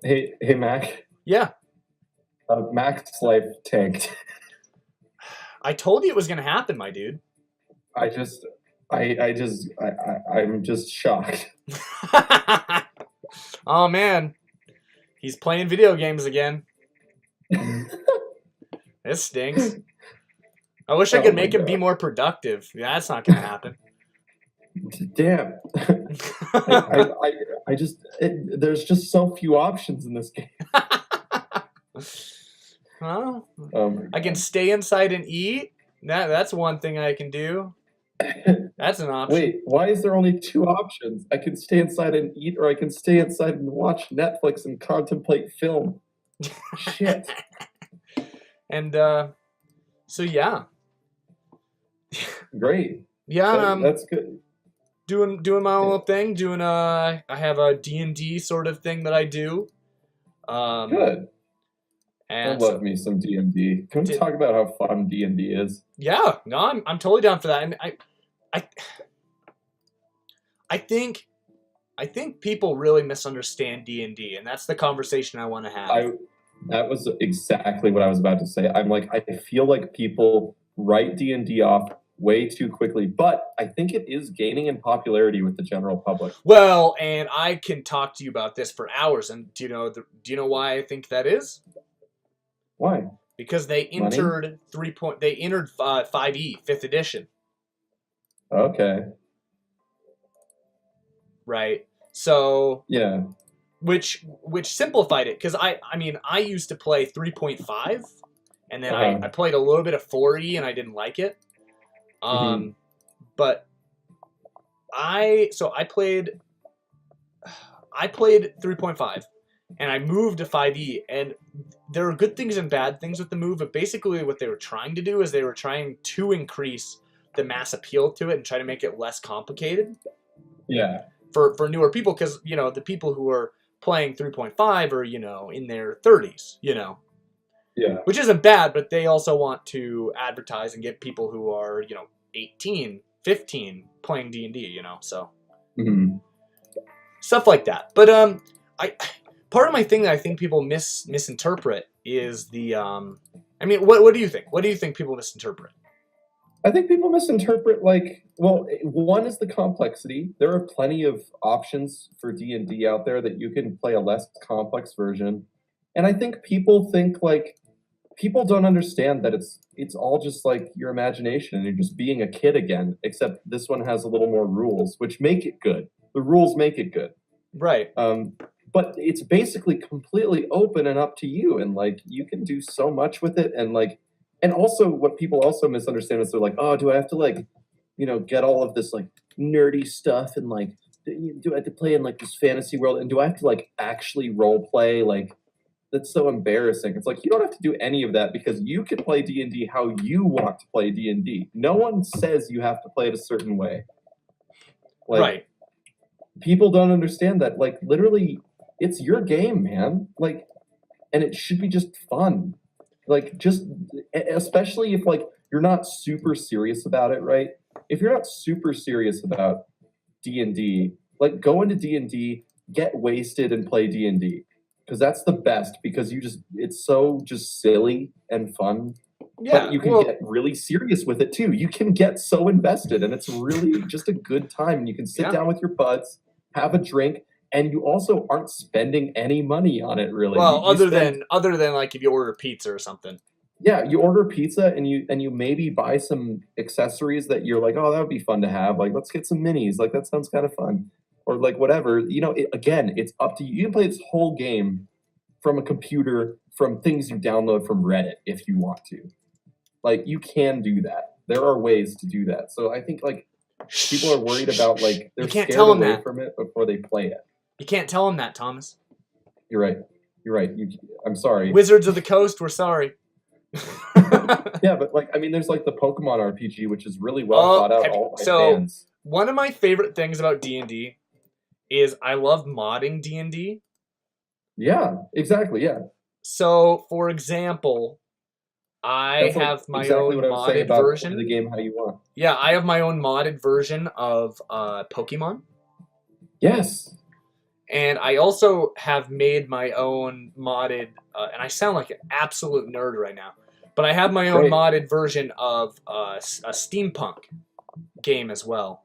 Hey Mac. Yeah. Mac's life tanked. I told you it was gonna happen, my dude. I'm just shocked. Oh man, he's playing video games again. This stinks. I wish I could make him be more productive. Yeah, that's not gonna happen. Damn. There's just so few options in this game. Well, I can stay inside and eat. That's one thing I can do. That's an option. Wait, why is there only two options? I can stay inside and eat, or I can stay inside and watch Netflix and contemplate film. Shit. And so yeah. Great. Yeah, That's good. doing my own little thing. I have a D&D sort of thing that I do. Good. I And love me some D&D. Can we talk about how fun D&D is? Yeah, no, I'm totally down for that. And I think people really misunderstand D&D, and that's the conversation I want to have. That was exactly what I was about to say. I'm like, I feel like people write D&D off way too quickly, but I think it is gaining in popularity with the general public. Well, and I can talk to you about this for hours. And do you know why I think that is? Why? Because they entered 5e, 5th edition. Okay. Right. So yeah, which simplified it, because I used to play 3.5, and then I played a little bit of 4e and I didn't like it. But I played 3.5 and I moved to 5e, and there are good things and bad things with the move, but basically what they were trying to do is they were trying to increase the mass appeal to it and try to make it less complicated. Yeah. For newer people, because the people who are playing 3.5 are in their 30s, Yeah. Which isn't bad, but they also want to advertise and get people who are 18, 15 playing D&D, so stuff like that. But part of my thing that I think people misinterpret is the what do you think? What do you think people misinterpret? I think people misinterpret, one is the complexity. There are plenty of options for D&D out there that you can play a less complex version. And I think people think, people don't understand that it's all just your imagination and you're just being a kid again, except this one has a little more rules, which make it good. The rules make it good. Right. But it's basically completely open and up to you, and you can do so much with it, and also what people also misunderstand is they're like, oh, do I have to get all of this nerdy stuff, and do I have to play in this fantasy world, and do I have to actually role play? That's so embarrassing. It's you don't have to do any of that, because you can play D&D how you want to play D&D. No one says you have to play it a certain way. Right. People don't understand that. Literally, it's your game, man. And it should be just fun. Especially if you're not super serious about it, right? If you're not super serious about D&D, go into D&D, get wasted and play D&D. Because that's the best, because it's so just silly and fun. Yeah, but you can get really serious with it too. You can get so invested, and it's really just a good time. And you can sit down with your buds, have a drink, and you also aren't spending any money on it, really. Well, other than if you order pizza or something. Yeah, you order pizza and you maybe buy some accessories that you're like, oh, that would be fun to have. Let's get some minis. That sounds kind of fun. Or whatever. Again, it's up to you. You can play this whole game from a computer, from things you download from Reddit if you want to. You can do that. There are ways to do that. So I think people are worried about they're scared away from it before they play it. You can't tell them that, Thomas. You're right. I'm sorry. Wizards of the Coast, we're sorry. Yeah, but there's the Pokemon RPG, which is really well thought out. All by fans. One of my favorite things about D&D is I love modding D&D. Yeah, exactly. Yeah. So, for example, I have my own modded version of the game how you want. Yeah, I have my own modded version of Pokemon. Yes. And I also have made my own modded, and I sound like an absolute nerd right now, but I have my own modded version of a steampunk game as well.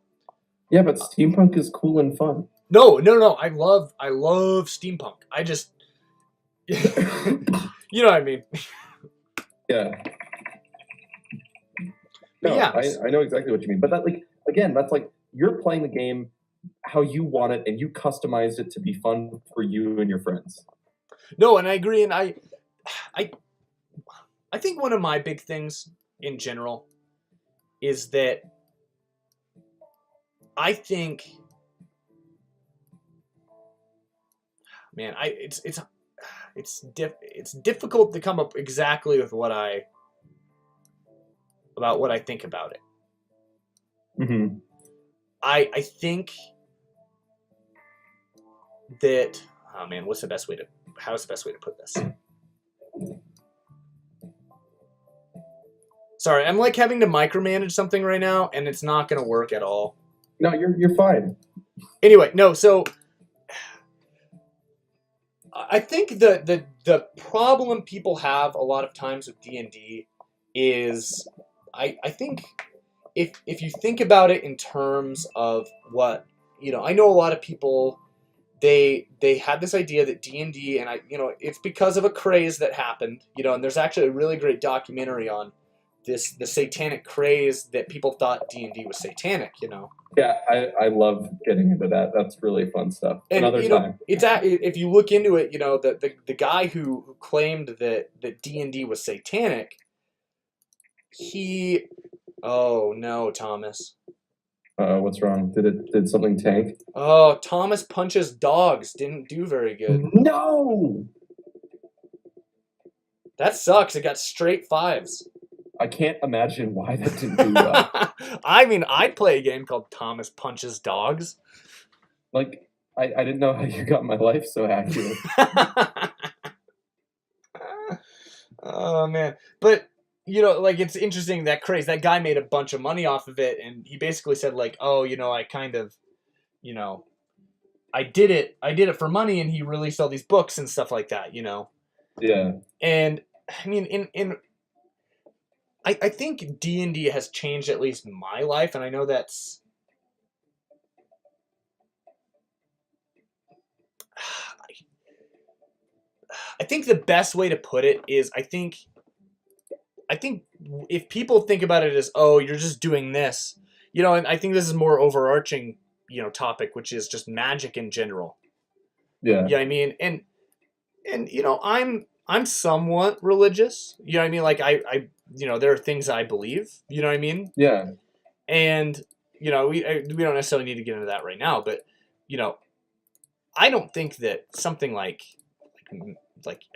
Yeah, but steampunk is cool and fun. No. I love steampunk. I just, you know what I mean. Yeah. No, yeah. I know exactly what you mean. But that, again, that's you're playing the game how you want it, and you customized it to be fun for you and your friends. No, and I agree, and I think one of my big things in general is that I think, man, it's difficult to come up exactly with what I think about it. Mm-hmm. I think that, oh man, how's the best way to put this? Sorry, I'm like having to micromanage something right now, and it's not going to work at all. No, you're fine. Anyway, no, so I think the problem people have a lot of times with D&D is I think if you think about it in terms of what, I know a lot of people, they had this idea that D&D, and it's because of a craze that happened, and there's actually a really great documentary on the satanic craze that people thought D&D was satanic, Yeah, I love getting into that. That's really fun stuff. And Another time. If you look into it, the guy who claimed that D&D was satanic, oh no, Thomas. What's wrong? Did something tank? Oh, Thomas punches dogs. Didn't do very good. No! That sucks. It got straight 5s. I can't imagine why that didn't do well. I mean, I'd play a game called Thomas Punches Dogs. Like, I didn't know how you got my life so accurate. Oh, man. But, it's interesting, that craze. That guy made a bunch of money off of it, and he basically said, like, oh, I kind of, I did it for money, and he released all these books and stuff like that, Yeah. And, I mean, I think D&D has changed at least my life, and I know that's... I think the best way to put it is I think if people think about it as, oh, you're just doing this, and I think this is more overarching, topic, which is just magic in general. Yeah. Yeah, I mean, and I'm somewhat religious. You know what I mean? Like I there are things I believe. You know what I mean? Yeah. And we don't necessarily need to get into that right now, but I don't think that something like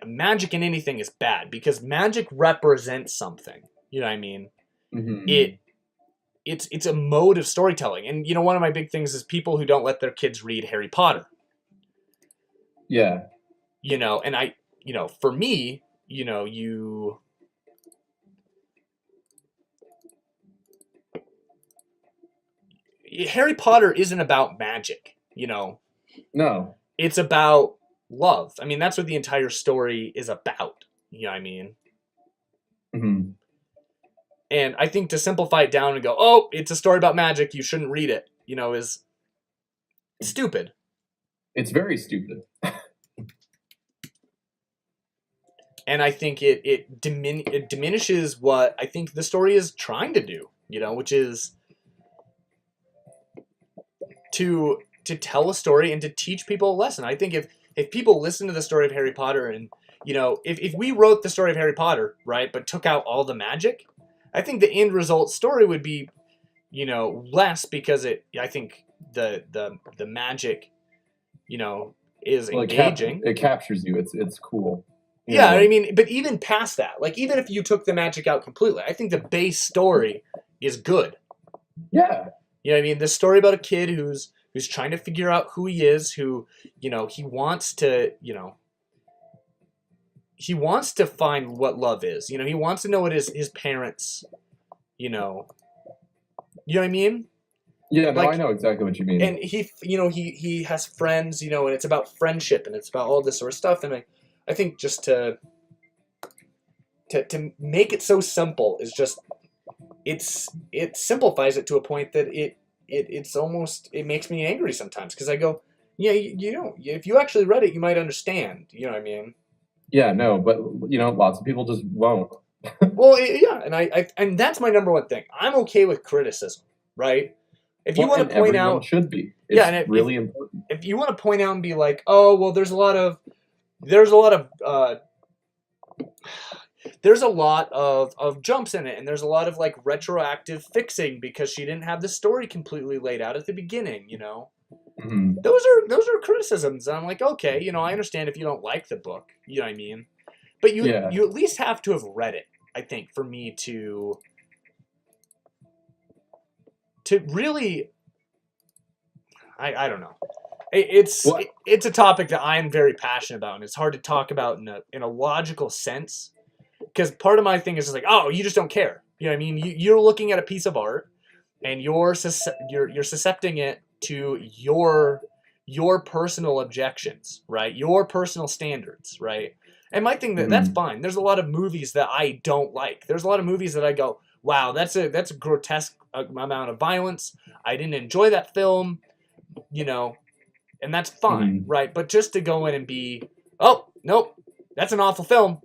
magic in anything is bad, because magic represents something. You know what I mean? Mm-hmm. It's a mode of storytelling, and one of my big things is people who don't let their kids read Harry Potter. Yeah. And I, for me, Harry Potter isn't about magic, No. It's about love. I mean, that's what the entire story is about. You know what I mean? Mm-hmm. And I think to simplify it down and go, oh, it's a story about magic, you shouldn't read it, is stupid. It's very stupid. And I think it diminishes what I think the story is trying to do, which is to tell a story and to teach people a lesson. I think if people listen to the story of Harry Potter, and if we wrote the story of Harry Potter, right, but took out all the magic, I think the end result story would be less, because I think the magic is engaging. It captures you. It's cool. Yeah, I mean, but even past that, like, even if you took the magic out completely, I think the base story is good. Yeah. You know what I mean? The story about a kid who's trying to figure out who he is, who, he wants to find what love is. He wants to know what his parents, you know what I mean? Yeah, no, I know exactly what you mean. And he has friends, and it's about friendship, and it's about all this sort of stuff. And I think just to make it so simple is just, it simplifies it to a point that it's almost, it makes me angry sometimes, because I go, yeah, if you actually read it, you might understand. You know what I mean? Yeah, no, but lots of people just won't. Well, yeah, and that's my number one thing. I'm okay with criticism, right? If you want to point out, should be. It's really important. If you want to point out and be like, oh, well, there's a lot of there's a lot of jumps in it, and there's a lot of like retroactive fixing because she didn't have the story completely laid out at the beginning, you know. Mm-hmm. Those are criticisms. And I'm like, okay, you know, I understand if you don't like the book, you know what I mean? But you at least have to have read it, I think, for me to really, I don't know. It's a topic that I am very passionate about, and it's hard to talk about in a logical sense, because part of my thing is just like, oh, you just don't care. You know what I mean? You're looking at a piece of art, and you're suscepting it to your personal objections, right? Your personal standards, right? And my thing that's fine. There's a lot of movies that I don't like. There's a lot of movies that I go, wow, that's a grotesque amount of violence. I didn't enjoy that film, you know, and that's fine, right? But just to go in and be, oh, nope, that's an awful film.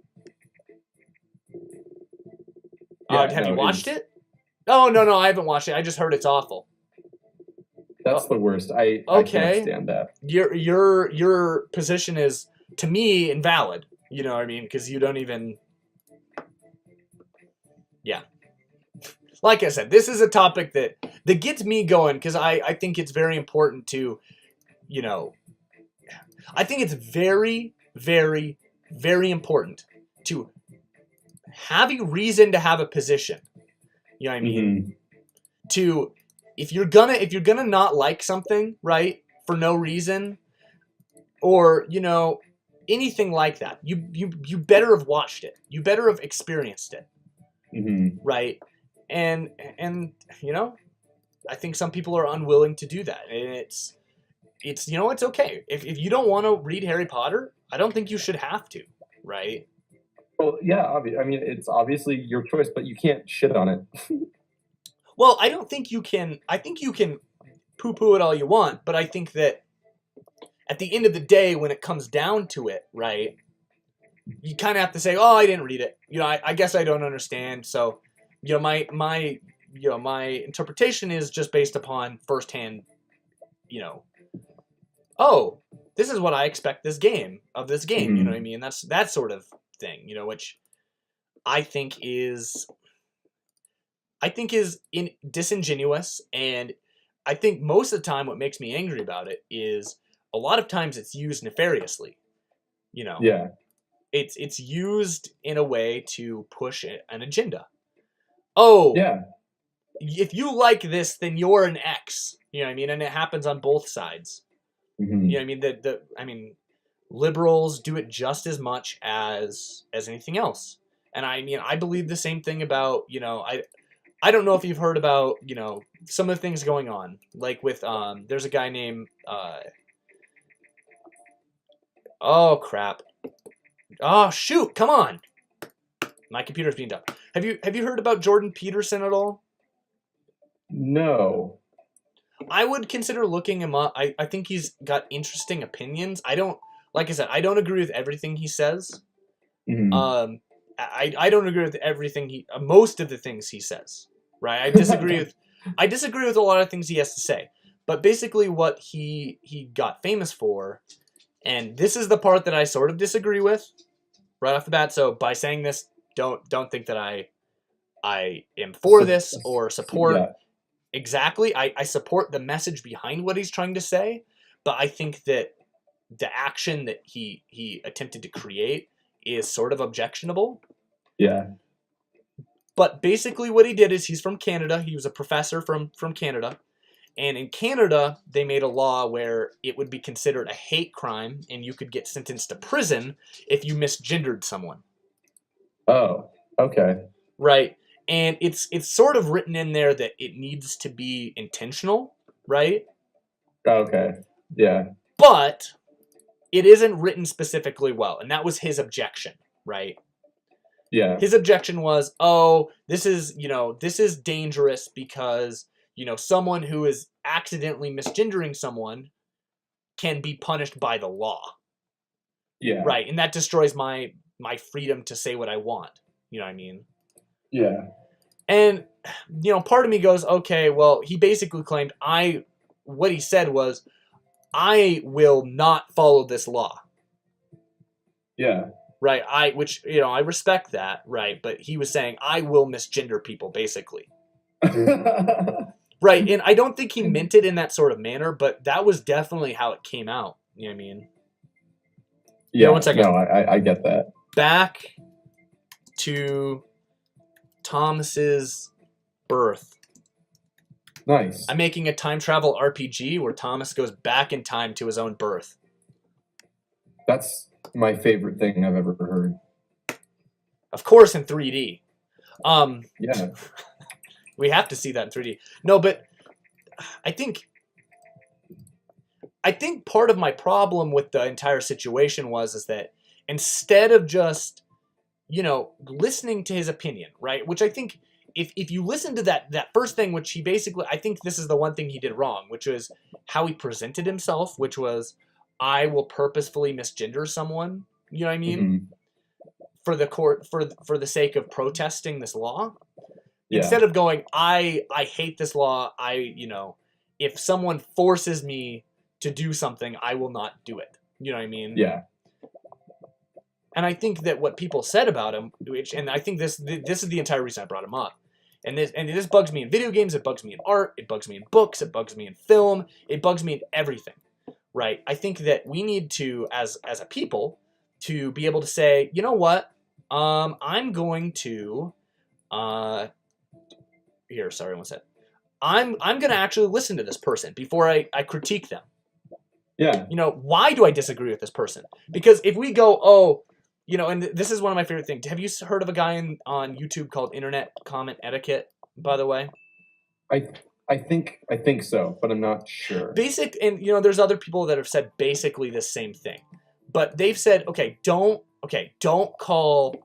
Have you watched it? Oh, no, I haven't watched it. I just heard it's awful. That's the worst. I can't stand that. Your position is, to me, invalid. You know what I mean? Because you don't even... Yeah. Like I said, this is a topic that gets me going, because I think it's very important to, you know... I think it's very, very, very important to have a reason to have a position. You know what I mean? To... If you're gonna not like something, right, for no reason, or, you know, anything like that, you better have watched it. You better have experienced it, right? And you know, I think some people are unwilling to do that, and it's you know, it's okay if you don't want to read Harry Potter. I don't think you should have to, right? Well, yeah, I mean, it's obviously your choice, but you can't shit on it. Well, I don't think you can. I think you can poo-poo it all you want, but I think that at the end of the day, when it comes down to it, right, you kind of have to say, "Oh, I didn't read it. You know, I guess I don't understand." So, you know, my interpretation is just based upon firsthand, you know, oh, this is what I expect this game. You know what I mean? That's that sort of thing, you know, which I think is disingenuous, and I think most of the time what makes me angry about it is a lot of times it's used nefariously. You know, it's used in a way to push an agenda. Oh, yeah. If you like this, then you're an X. You know what I mean? And it happens on both sides. You know what I mean? I mean, liberals do it just as much as anything else. And I mean, I believe the same thing about, you know, I don't know if you've heard about, you know, some of the things going on, like with there's a guy named oh crap, oh shoot, come on, my computer's being dumb. Have you heard about Jordan Peterson at all? No. I would consider looking him up. I think he's got interesting opinions. Like I said, I don't agree with everything he says. I don't agree with everything most of the things he says, right? I disagree with a lot of things he has to say. But basically what he got famous for, and this is the part that I sort of disagree with right off the bat. So by saying this, don't think that I am for this or support. Yeah. Exactly. I support the message behind what he's trying to say, but I think that the action that he attempted to create is sort of objectionable. Yeah. But basically what he did is, he's from Canada. He was a professor from Canada. And in Canada, they made a law where it would be considered a hate crime, and you could get sentenced to prison if you misgendered someone. Oh, okay. Right. And it's sort of written in there that it needs to be intentional, right? Okay. Yeah. But it isn't written specifically well, and that was his objection, right? Yeah. His objection was, oh, this is dangerous because, you know, someone who is accidentally misgendering someone can be punished by the law. Yeah. Right, and that destroys my freedom to say what I want. You know what I mean? Yeah. And, you know, part of me goes, okay, well, he basically claimed what he said was, I will not follow this law. Yeah. right? Which, I respect that, right? But he was saying, I will misgender people, basically. Right, and I don't think he meant it in that sort of manner, but that was definitely how it came out. You know what I mean? Yeah, one second. No, I get that. Back to Thomas's birth. Nice. I'm making a time travel RPG where Thomas goes back in time to his own birth. That's my favorite thing I've ever heard. Of course, in 3D. Yeah. We have to see that in 3D. No, but I think part of my problem with the entire situation is that instead of just, listening to his opinion, right? Which I think if you listen to that first thing, which he basically, I think this is the one thing he did wrong, which was how he presented himself, which was, I will purposefully misgender someone. You know what I mean? Mm-hmm. For the court, for the sake of protesting this law. Yeah. Instead of going, I hate this law. If someone forces me to do something, I will not do it. You know what I mean? Yeah. And I think that what people said about him, and I think this is the entire reason I brought him up. And this bugs me in video games, it bugs me in art, it bugs me in books, it bugs me in film, it bugs me in everything. Right? I think that we need to, as a people, to be able to say, you know what? I'm going to here, sorry, one sec. I'm gonna actually listen to this person before I critique them. Yeah. Why do I disagree with this person? Because if we go, and this is one of my favorite things. Have you heard of a guy on YouTube called Internet Comment Etiquette, by the way? I think so, but I'm not sure. And there's other people that have said basically the same thing. But they've said, don't call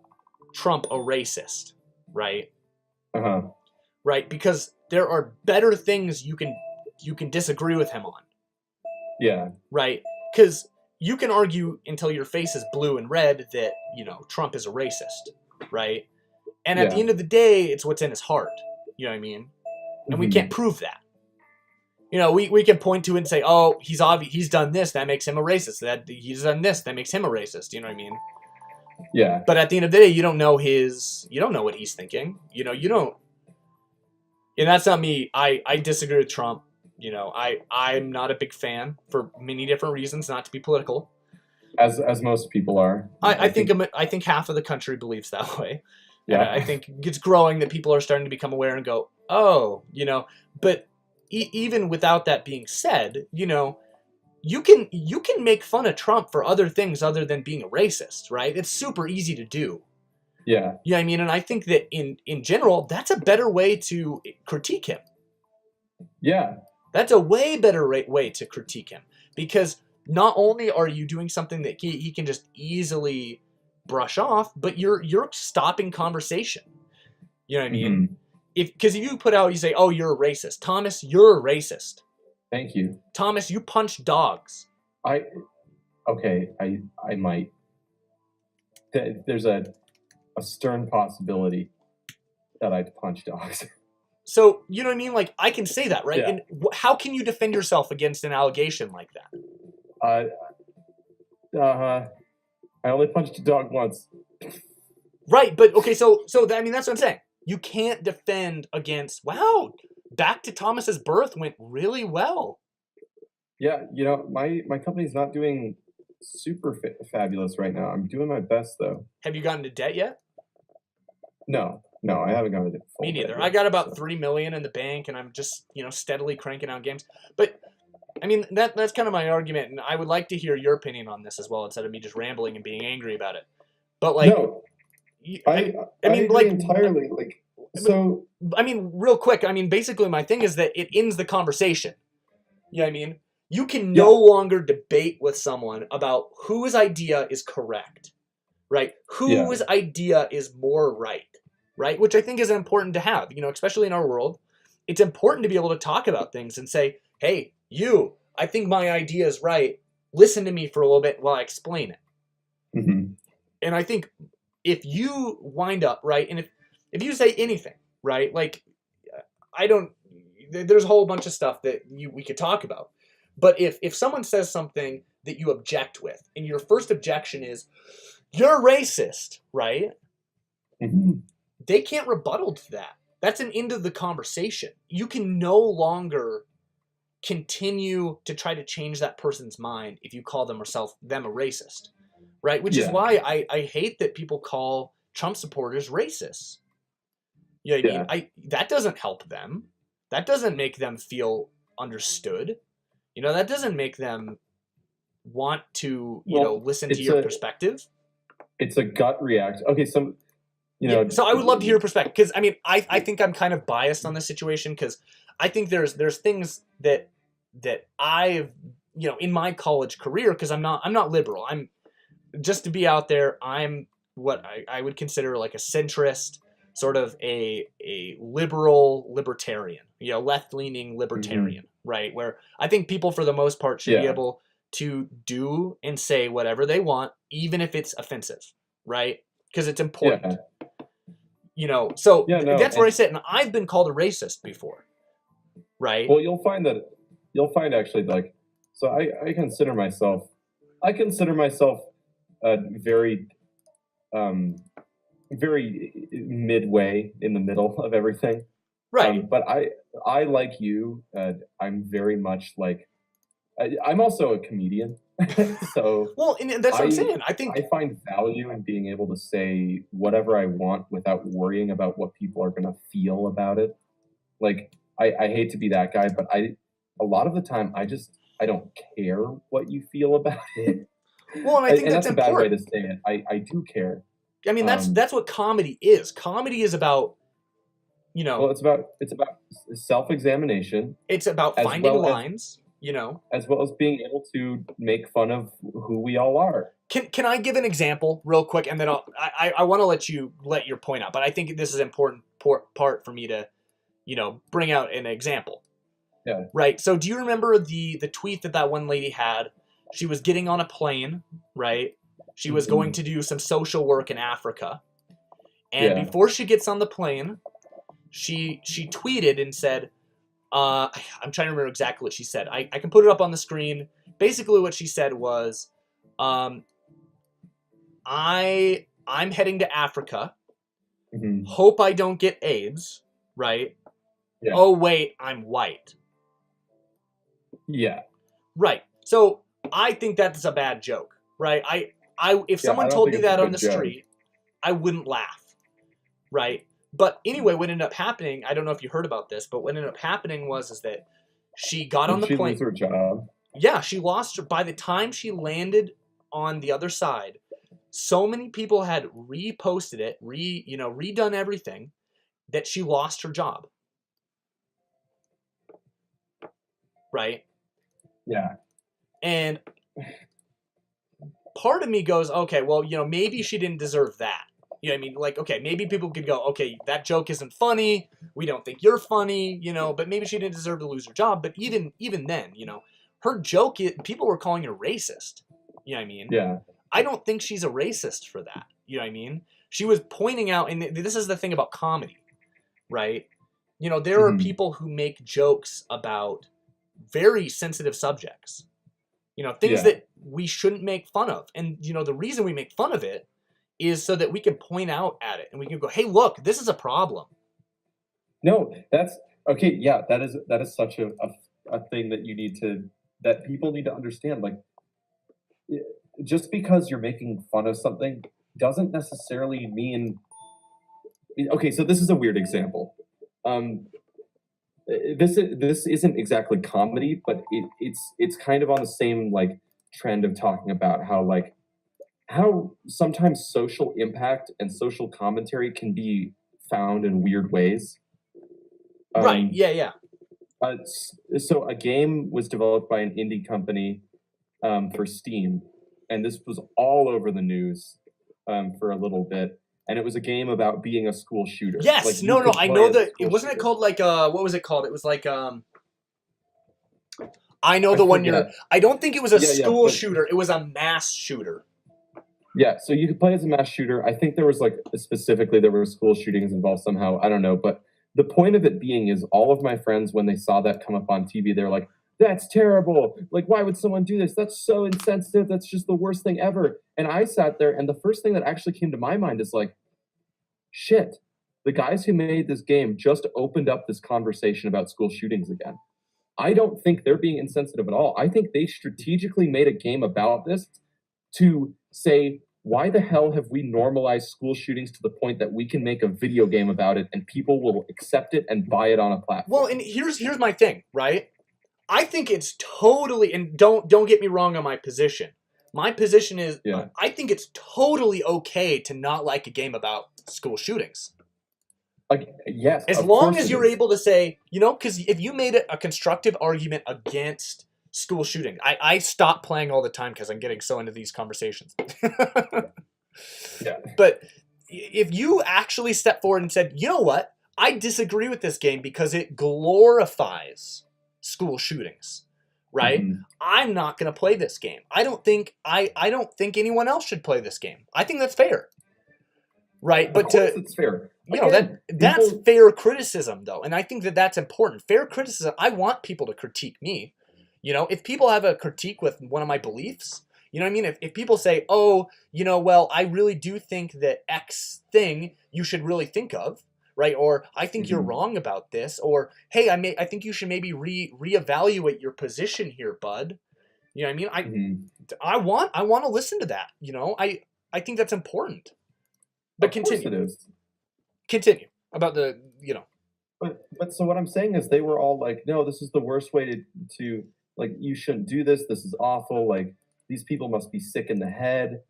Trump a racist, right? Uh-huh. Right? Because there are better things you can disagree with him on. Yeah. Right? Because you can argue until your face is blue and red that, Trump is a racist, right? And at the end of the day, it's what's in his heart. You know what I mean? And we can't prove that. We can point to it and say, oh, he's done this, that makes him a racist. That he's done this, that makes him a racist. You know what I mean? Yeah. But at the end of the day, you don't know what he's thinking. You don't. And that's not me. I disagree with Trump. I'm not a big fan for many different reasons, not to be political. As most people are. I think half of the country believes that way. Yeah. And I think it's growing that people are starting to become aware and go, oh, but even without that being said, you can make fun of Trump for other things other than being a racist, right? It's super easy to do. Yeah. You know what I mean? And I think that in general, that's a better way to critique him. Yeah. That's a way better way to critique him. Because not only are you doing something that he can just easily brush off, but you're stopping conversation. You know what I mean? Mm-hmm. Because if you put out, you say, oh, you're a racist. Thomas, you're a racist. Thank you. Thomas, you punch dogs. I might. There's a stern possibility that I'd punch dogs. So, you know what I mean? Like, I can say that, right? Yeah. And how can you defend yourself against an allegation like that? I only punched a dog once. Right, but okay, so that's what I'm saying. You can't defend against, wow, back to Thomas's birth went really well. Yeah, my company's not doing super fabulous right now. I'm doing my best, though. Have you gotten into debt yet? No, I haven't gotten into debt. Me neither. I got about $3 million in the bank, and I'm just, steadily cranking out games. But, I mean, that's kind of my argument, and I would like to hear your opinion on this as well, instead of me just rambling and being angry about it. But, like... No. I mean, like, entirely. So, I mean, real quick. I mean, basically, my thing is that it ends the conversation. You know what I mean? You can no longer debate with someone about whose idea is correct, right? Whose idea is more right? Which I think is important to have. Especially in our world, it's important to be able to talk about things and say, "Hey, I think my idea is right. Listen to me for a little bit while I explain it." Mm-hmm. And I think if you wind up, right, and if you say anything, right, like, there's a whole bunch of stuff that we could talk about. But if someone says something that you object with, and your first objection is, you're racist, right? Mhm. They can't rebuttal to that. That's an end of the conversation. You can no longer continue to try to change that person's mind if you call them a racist, right? Which is Yeah. why I hate that people call Trump supporters racists. You know what I mean? Yeah. That doesn't help them. That doesn't make them feel understood. You know, that doesn't make them want to, Well, listen to it's your a perspective. it's a gut reaction. Okay, so Yeah, so I would love to hear your perspective because I mean, I think I'm kind of biased on this situation because I think there's things that I've in my college career because I'm not liberal. I'm just to be out there. I'm what I would consider like a centrist, sort of a libertarian, left leaning libertarian, right? Where I think people for the most part should be able to do and say whatever they want, even if it's offensive, right? Because it's important. So no, that's where I sit, and I've been called a racist before, right? Well, you'll find actually like, so I consider myself very very midway in the middle of everything, Right. but I like you, I'm very much like I'm also a comedian, so Well, and that's what I'm saying. I think I find value in being able to say whatever I want without worrying about what people are going to feel about it. Like, I hate to be that guy, but a lot of the time, I don't care what you feel about it. Well, and I think that's that's a bad way to important. say it. I do care. I mean, that's what comedy is. Comedy is about, Well, it's about self-examination. it's about as finding well as lines, as well as being able to make fun of who we all are. Can I give an example real quick, and then I want to let your point out, but I think this is an important part for me to, bring out an example. Yeah. Right. So do you remember the tweet that one lady had? She was getting on a plane, right? She was going to do some social work in Africa. And before she gets on the plane, she tweeted and said, I'm trying to remember exactly what she said. I can put it up on the screen. Basically what she said was, I'm heading to Africa. Hope I don't get AIDS, right? Yeah. Oh wait, I'm white. Yeah. Right. So I think that's a bad joke, right? If someone told me that on the street, I wouldn't laugh, right? But anyway, what ended up happening, I don't know if you heard about this, but what ended up happening was that she got on the plane. Did she lose her job? Yeah, she lost her. By the time she landed on the other side, so many people had reposted it, redone everything, that she lost her job. Right? Yeah. And part of me goes, okay, well, maybe she didn't deserve that. You know what I mean? Like, okay, maybe people could go, okay, that joke isn't funny. We don't think you're funny, but maybe she didn't deserve to lose her job. But even then, her joke, people were calling her racist. You know what I mean? Yeah. I don't think she's a racist for that. You know what I mean? She was pointing out, and this is the thing about comedy, right? There are people who make jokes about very sensitive subjects. Things that we shouldn't make fun of. And, the reason we make fun of it is so that we can point out at it and we can go, hey, look, this is a problem. No, that's okay. Yeah, that is such a thing that people need to understand. Like, just because you're making fun of something doesn't necessarily mean. Okay, so this is a weird example. This isn't exactly comedy, but it's kind of on the same like trend of talking about how sometimes social impact and social commentary can be found in weird ways. Right. Yeah. So a game was developed by an indie company for Steam, and this was all over the news for a little bit. And it was a game about being a school shooter. Yes, like, no, I know that. It wasn't it called like what was it called? It was like I know the one you're. I don't think it was a school shooter. It was a mass shooter. Yeah, so you could play as a mass shooter. I think there was there were school shootings involved somehow. I don't know, but the point of it being is all of my friends, when they saw that come up on TV, they're like, that's terrible. Like, why would someone do this? That's so insensitive. That's just the worst thing ever. And I sat there, and the first thing that actually came to my mind is like, shit, the guys who made this game just opened up this conversation about school shootings again. I don't think they're being insensitive at all. I think they strategically made a game about this to say, why the hell have we normalized school shootings to the point that we can make a video game about it and people will accept it and buy it on a platform? Well, and here's my thing, right? I think it's totally, and don't get me wrong on my position. My position is, I think it's totally okay to not like a game about school shootings. Yes. As long as you're able to say, because if you made a constructive argument against school shooting, I stop playing all the time because I'm getting so into these conversations. Yeah. But if you actually step forward and said, you know what, I disagree with this game because it glorifies school shootings, right? Mm-hmm. I'm not going to play this game. I don't think anyone else should play this game. I think that's fair. Right, but it's fair. That's fair criticism, though, and I think that that's important. Fair criticism. I want people to critique me. If people have a critique with one of my beliefs, you know what I mean. If people say, "Oh, well, I really do think that X thing you should really think of," right? Or I think you're wrong about this, or hey, I think you should maybe reevaluate your position here, bud. You know what I mean? I want to listen to that. I think that's important. But continue about the, But so what I'm saying is they were all like, no, this is the worst way to like, you shouldn't do this. This is awful. Like, these people must be sick in the head.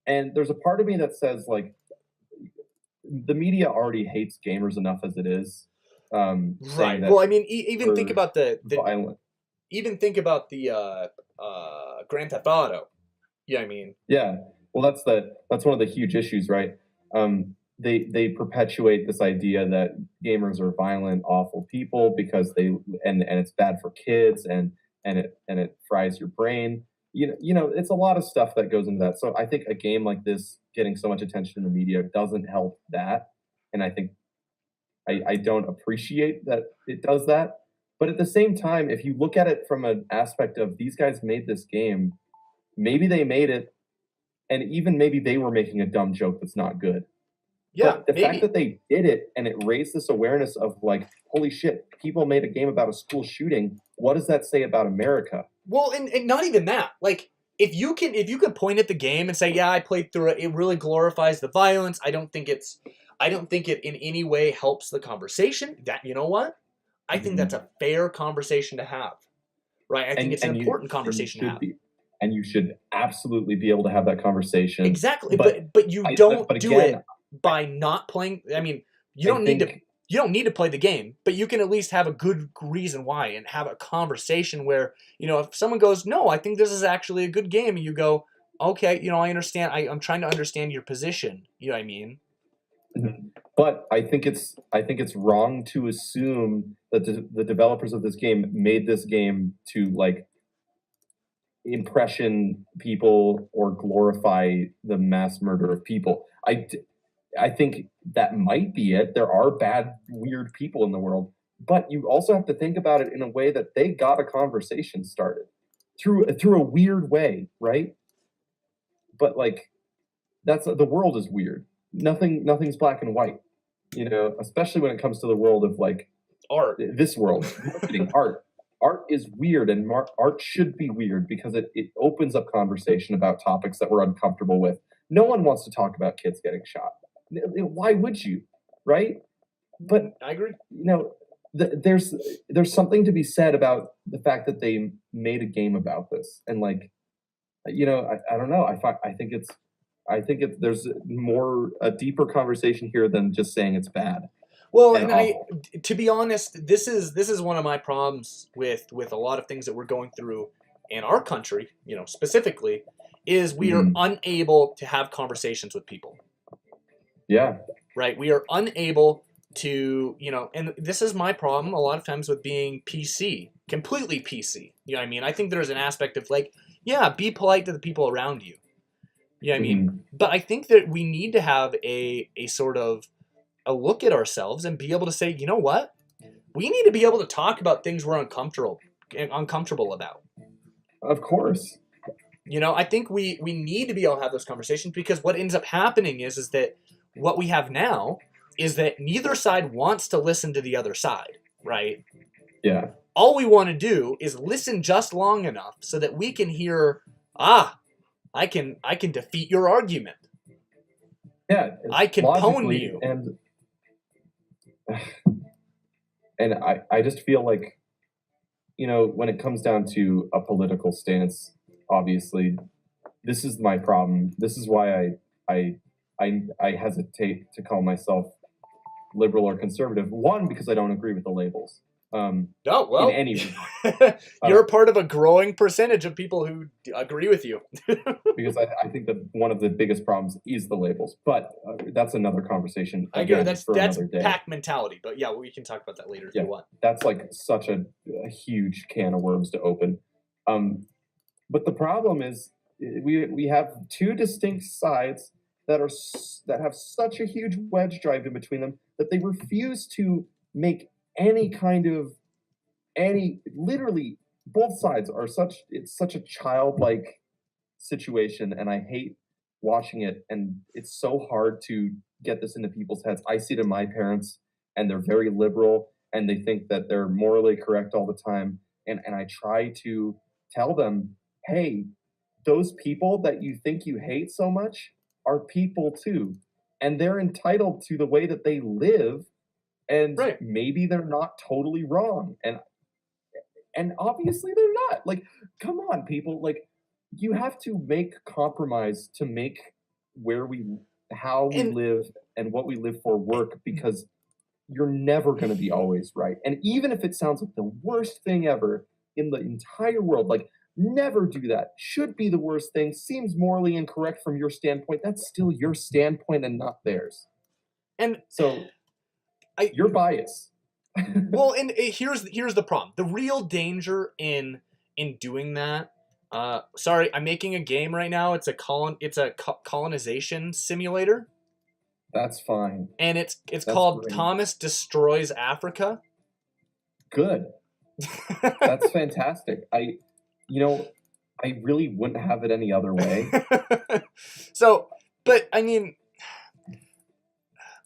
And there's a part of me that says, like, the media already hates gamers enough as it is. Right. Well, I mean, even think about the violent. Even think about the Grand Theft Auto. You know what I mean? Yeah. Well, that's one of the huge issues, right? They perpetuate this idea that gamers are violent, awful people because and it's bad for kids and it fries your brain. It's a lot of stuff that goes into that. So I think a game like this getting so much attention in the media doesn't help that. And I think I don't appreciate that it does that. But at the same time, if you look at it from an aspect of these guys made this game, maybe they made it, and even maybe they were making a dumb joke that's not good. Yeah, but the fact that they did it and it raised this awareness of like, holy shit, people made a game about a school shooting. What does that say about America? Well, and not even that. Like, if you can point at the game and say, yeah, I played through it. It really glorifies the violence. I don't think it in any way helps the conversation. That, you know what? I think that's a fair conversation to have. Right? I think it's an important conversation to have. And you should absolutely be able to have that conversation. Exactly, but you don't do it by not playing. I mean, you don't need to play the game, but you can at least have a good reason why and have a conversation where, if someone goes, no, I think this is actually a good game, and you go, okay, I understand. I'm trying to understand your position. You know what I mean? Mm-hmm. But I think it's wrong to assume that the developers of this game made this game to like impression people or glorify the mass murder of people. I think that might be it. There are bad, weird people in the world, but you also have to think about it in a way that they got a conversation started through a weird way, right? But like, the world is weird. Nothing's black and white, especially when it comes to the world of like art. This world, marketing, art. Art is weird, and art should be weird because it opens up conversation about topics that we're uncomfortable with. No one wants to talk about kids getting shot. Why would you, right? But I agree. There's something to be said about the fact that they made a game about this, and like, I don't know. I think there's a deeper conversation here than just saying it's bad. Well, and to be honest, this is one of my problems with a lot of things that we're going through in our country, specifically, is we are unable to have conversations with people. Yeah. Right? We are unable to, and this is my problem a lot of times with being PC, completely PC. You know what I mean? I think there's an aspect of like, yeah, be polite to the people around you. You know what I mean? But I think that we need to have a sort of a look at ourselves and be able to say, you know what? We need to be able to talk about things we're uncomfortable uncomfortable about. Of course. You know, I think we need to be able to have those conversations, because what ends up happening is that what we have now is that neither side wants to listen to the other side, right? Yeah. All we want to do is listen just long enough so that we can hear, I can defeat your argument. Yeah. I can pwn you. And I just feel like, you know, when it comes down to a political stance, obviously, this is my problem. This is why I hesitate to call myself liberal or conservative. One, because I don't agree with the labels. Oh, well, in any you're part of a growing percentage of people who agree with you. Because I think that one of the biggest problems is the labels, but that's another conversation. I agree. That's another day. pack mentality, but yeah, we can talk about that later if you want. That's like such a huge can of worms to open. But the problem is we have two distinct sides that have such a huge wedge drive in between them that they refuse to make any kind of literally both sides are it's such a childlike situation, and I hate watching it, and it's so hard to get this into people's heads. I see it in my parents, and they're very liberal, and they think that they're morally correct all the time, and I try to tell them, hey, those people that you think you hate so much are people too, and they're entitled to the way that they live. And right. Maybe they're not totally wrong. And obviously they're not. Like, come on, people. Like, you have to make compromise to make how we live and what we live for work, because you're never going to be always right. And even if it sounds like the worst thing ever in the entire world, like, never do that. Should be the worst thing. Seems morally incorrect from your standpoint. That's still your standpoint and not theirs. And so... you're biased. Well, and here's the problem. The real danger in doing that. Sorry, I'm making a game right now. It's a colonization simulator. That's fine. And it's called great. Tomas Destroys Africa. Good. That's fantastic. I really wouldn't have it any other way. So, but I mean,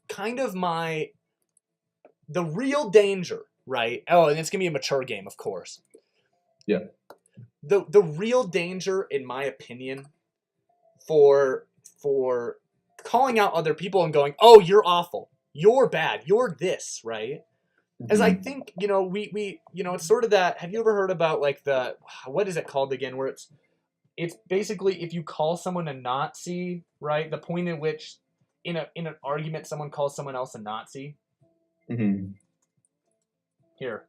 kind of the real danger, right? Oh, and it's going to be a mature game, of course. Yeah. The real danger, in my opinion, for calling out other people and going, oh, you're awful, you're bad, you're this, right? Mm-hmm. As I think, we it's sort of that, have you ever heard about like what is it called again, where it's basically if you call someone a Nazi, right? The point in which in an argument someone calls someone else a Nazi. Mm-hmm. Here.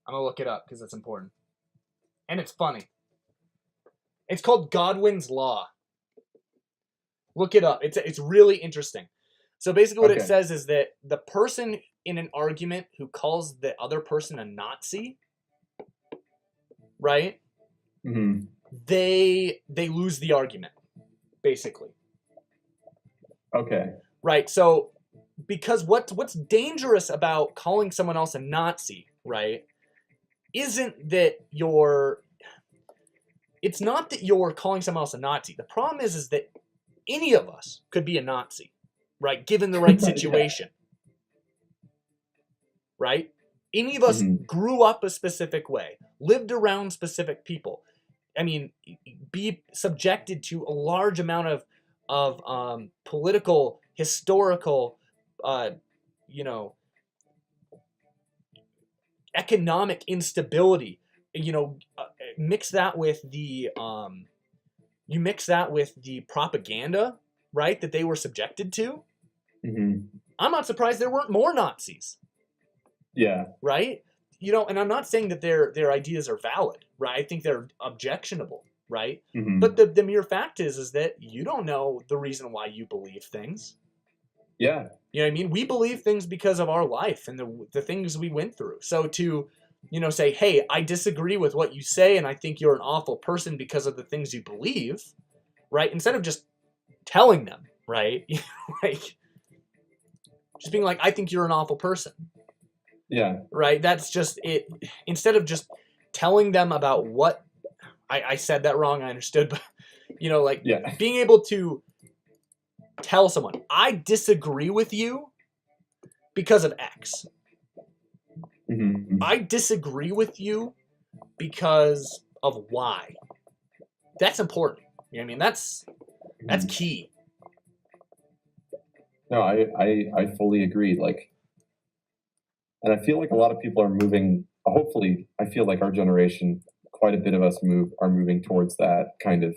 I'm gonna look it up because it's important. And it's funny. It's called Godwin's Law. Look it up. It's really interesting. So basically what it says is that the person in an argument who calls the other person a Nazi, right? Mm-hmm. They lose the argument, basically. Okay. Right. So, because what's dangerous about calling someone else a Nazi, right, isn't that it's not that you're calling someone else a Nazi. The problem is that any of us could be a Nazi, right, given the right situation. Yeah. Right? Any of us grew up a specific way, lived around specific people. I mean, be subjected to a large amount of political, historical, economic instability. Mix that with the propaganda, right, that they were subjected to. Mm-hmm. I'm not surprised there weren't more Nazis. Yeah. Right? And I'm not saying that their ideas are valid, right? I think they're objectionable, right? Mm-hmm. But the mere fact is that you don't know the reason why you believe things. Yeah. You know what I mean? We believe things because of our life and the things we went through. So to, say, hey, I disagree with what you say and I think you're an awful person because of the things you believe, right? Instead of just telling them, right? Like, Just being like, I think you're an awful person. Yeah. Right? That's just it. Instead of just telling them about what I said that wrong, I understood, but like being able to tell someone, I disagree with you because of X. Mm-hmm. I disagree with you because of Y. That's important. You know what I mean? That's key. No, I fully agree. Like, and I feel like a lot of people are moving. Hopefully, I feel like our generation, quite a bit of us are moving towards that kind of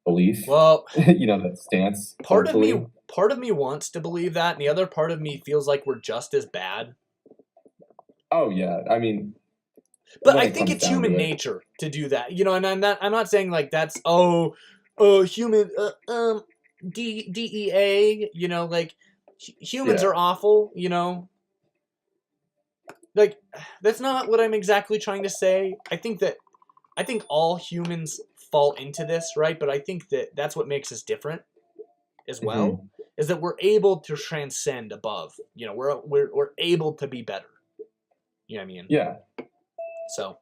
belief. Well, that stance. Part of me wants to believe that, and the other part of me feels like we're just as bad. Oh yeah, I mean, but I think it's human nature to do that, and I'm not saying like that's human DEA, like humans are awful, like that's not what I'm exactly trying to say. I think all humans fall into this, right? But I think that's what makes us different as well, is that we're able to transcend above. We're able to be better. You know what I mean? Yeah. So,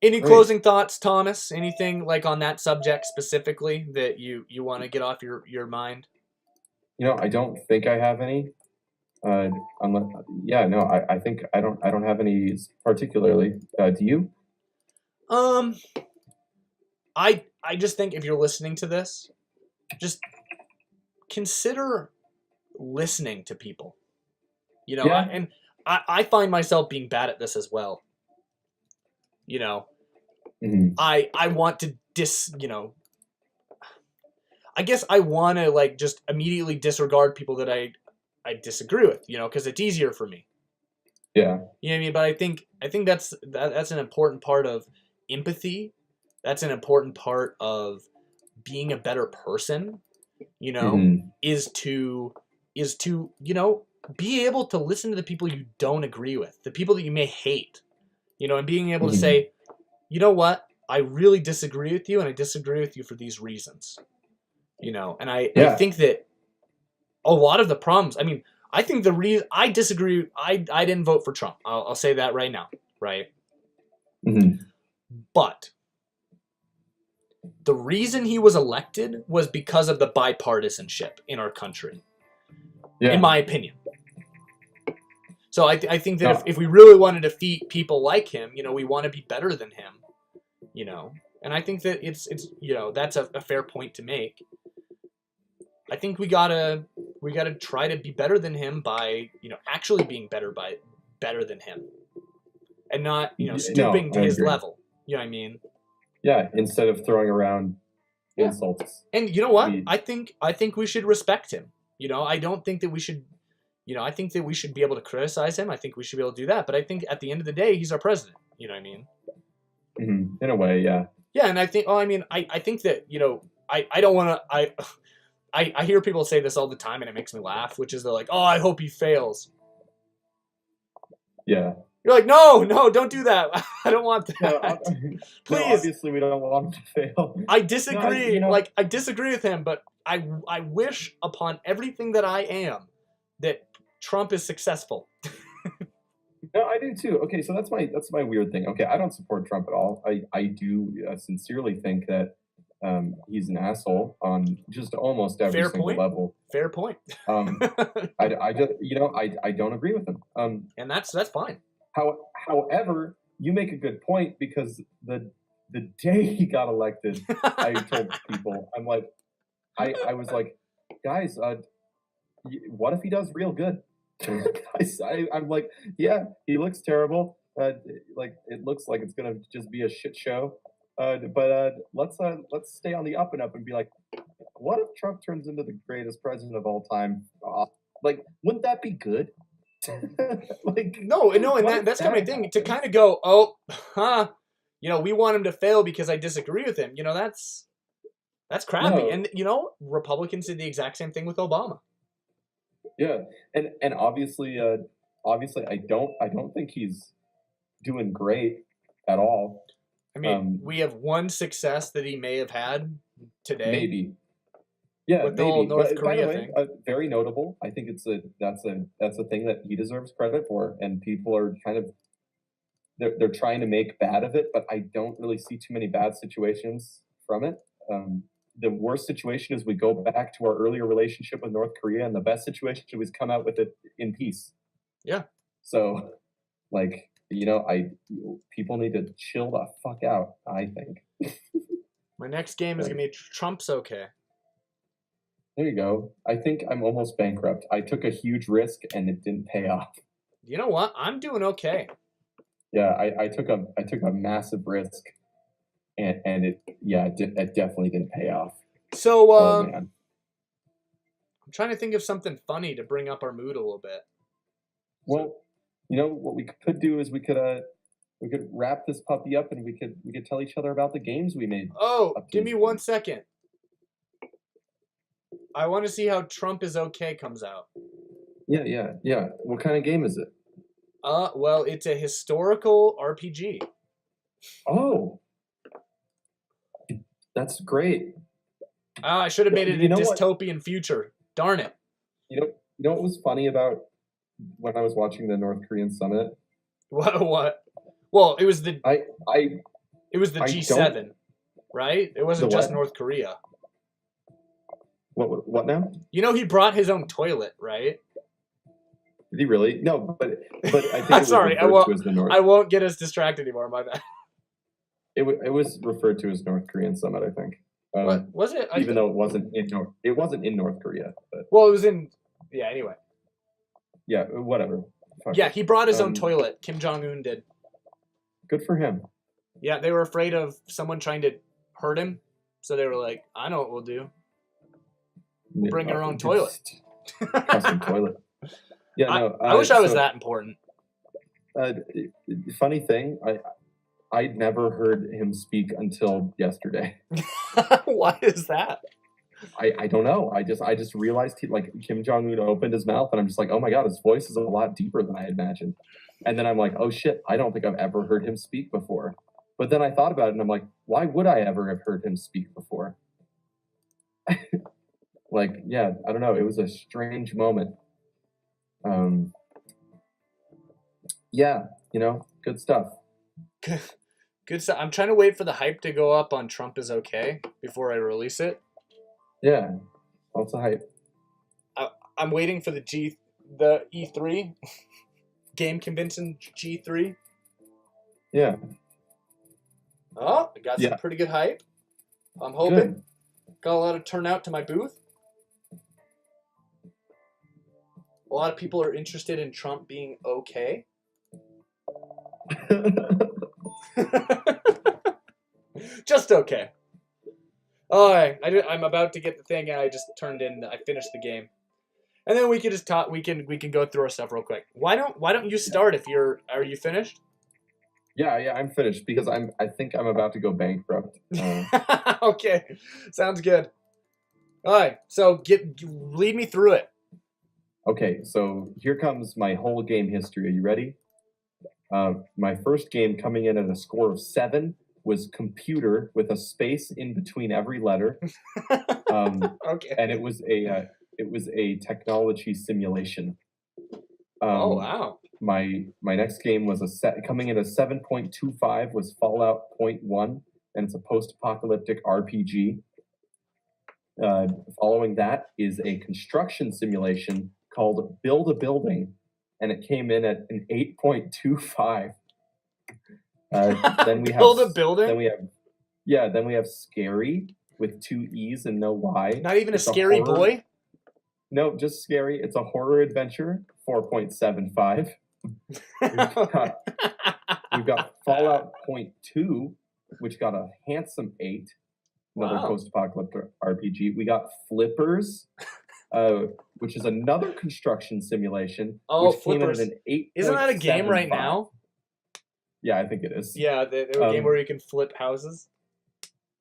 any closing thoughts, Thomas? Anything like on that subject specifically that you want to get off your mind? I don't think I have any. I think I don't have any particularly. Do you? I just think if you're listening to this, just consider listening to people. And I find myself being bad at this as well. I want to I guess I want to like just immediately disregard people that I disagree with, because it's easier for me. Yeah. You know what I mean? But I think that's an important part of empathy. That's an important part of being a better person, is to be able to listen to the people you don't agree with, the people that you may hate, and being able to say, you know what, I really disagree with you, and I disagree with you for these reasons, and I think that a lot of the problems, I think the reason I disagree, I didn't vote for Trump. I'll say that right now, right? But the reason he was elected was because of the bipartisanship in our country, in my opinion. So I think that if we really want to defeat people like him, we want to be better than him, and I think that it's that's a fair point to make. I think we gotta try to be better than him by actually being better than him, and not stooping to his level. You know what I mean? Yeah, instead of throwing around insults. And you know what? I think we should respect him. I don't think that we should. I think that we should be able to criticize him. I think we should be able to do that. But I think at the end of the day, he's our president. You know what I mean? In a way, yeah. Yeah, and I think. I think that I don't want to. I hear people say this all the time, and it makes me laugh. Which is they're like, "Oh, I hope he fails." Yeah. You're like, no, don't do that. I don't want that. Please. No, obviously, we don't want him to fail. I disagree. I disagree with him, but I wish upon everything that I am that Trump is successful. No, I do too. Okay, so that's my weird thing. Okay, I don't support Trump at all. I do sincerely think that he's an asshole on just almost every single level. Fair point. I just I don't agree with him. And that's fine. However, you make a good point, because the day he got elected, I told people, I'm like, I was like, guys, what if he does real good? I'm like, yeah, he looks terrible. Like it looks like it's gonna just be a shit show. But let's stay on the up and up and be like, what if Trump turns into the greatest president of all time? Like, wouldn't that be good? Like, no, and that's kind of my thing, to kind of go, we want him to fail because I disagree with him. That's crappy. No. And Republicans did the exact same thing with Obama. Yeah, and obviously I don't think he's doing great at all. We have one success that he may have had today. Maybe. Yeah, with the whole maybe. North But by the Korea way, thing. very notable. I think that's a thing that he deserves credit for, and people are kind of they're trying to make bad of it, but I don't really see too many bad situations from it. The worst situation is we go back to our earlier relationship with North Korea, and the best situation was come out with it in peace. Yeah. So, like, people need to chill the fuck out, I think. My next game is Like, gonna be Trump's okay. there you go. I think I'm almost bankrupt. I took a huge risk and it didn't pay off. You know what? I'm doing okay. Yeah, I took a massive risk, and it definitely didn't pay off. So Oh man. I'm trying to think of something funny to bring up our mood a little bit. Well, what we could do is we could wrap this puppy up, and we could tell each other about the games we made. Oh, up to give this me 1 point. second. I want to see how Trump is okay comes out. Yeah. What kind of game is it? Well, it's a historical RPG. Oh, that's great. I should have made it You a know what? dystopian future. Darn it. You know what was funny about when I was watching the North Korean summit? What? Well, it was the I I G7, right? It wasn't The just what? North Korea. what now? You know, he brought his own toilet, right? Did he really? No, but I think it was Sorry, referred to as the North. I won't get us distracted anymore. My bad. It was referred to as North Korean summit, I think. What was it? Even though it wasn't in North Korea, but Well, it was in. Yeah. Anyway. yeah, whatever. Fuck Yeah, it. he brought his own Um, toilet. Kim Jong Un did. Good for him. Yeah, they were afraid of someone trying to hurt him, so they were like, "I know what we'll do. We'll bring our own toilet." Custom toilet. Yeah, no. I wish I was that important. Funny thing, I never heard him speak until yesterday. Why is that? I don't know. I just realized Kim Jong Un opened his mouth, and I'm just like, oh my god, his voice is a lot deeper than I imagined. And then I'm like, oh shit, I don't think I've ever heard him speak before. But then I thought about it, and I'm like, why would I ever have heard him speak before? Yeah, I don't know. It was a strange moment. Yeah, good stuff. Good stuff. I'm trying to wait for the hype to go up on Trump is okay before I release it. Yeah, lots of hype. I'm waiting for the E3 game convention G3. Yeah. Oh, I got some pretty good hype. I'm hoping. Good. Got a lot of turnout to my booth. A lot of people are interested in Trump being okay. Just okay. All right, I'm about to get the thing, and I just I finished the game, and then we can just talk. We can go through our stuff real quick. Why don't you start if are you finished? Yeah, I'm finished because I think I'm about to go bankrupt. Okay, sounds good. All right, so lead me through it. Okay, so here comes my whole game history. Are you ready? My first game coming in at a score of 7 was computer with a space in between every letter. Okay. And it was a technology simulation. Oh wow. My next game was coming in at 7.25 was Fallout Point 1, and it's a post-apocalyptic RPG. Following that is a construction simulation called Build a Building, and it came in at an 8.25. Then we Build a Building? Then we have Scary with 2 E's and no Y. Not even a scary boy? No, just Scary. It's a horror adventure, 4.75. We've got Fallout Point 2, which got a handsome 8. Another post-apocalyptic RPG. We got Flippers, which is another construction simulation. Oh, which Flippers. Came in at an 8. Isn't that a game right now? Yeah, I think it is. Yeah, the game where you can flip houses.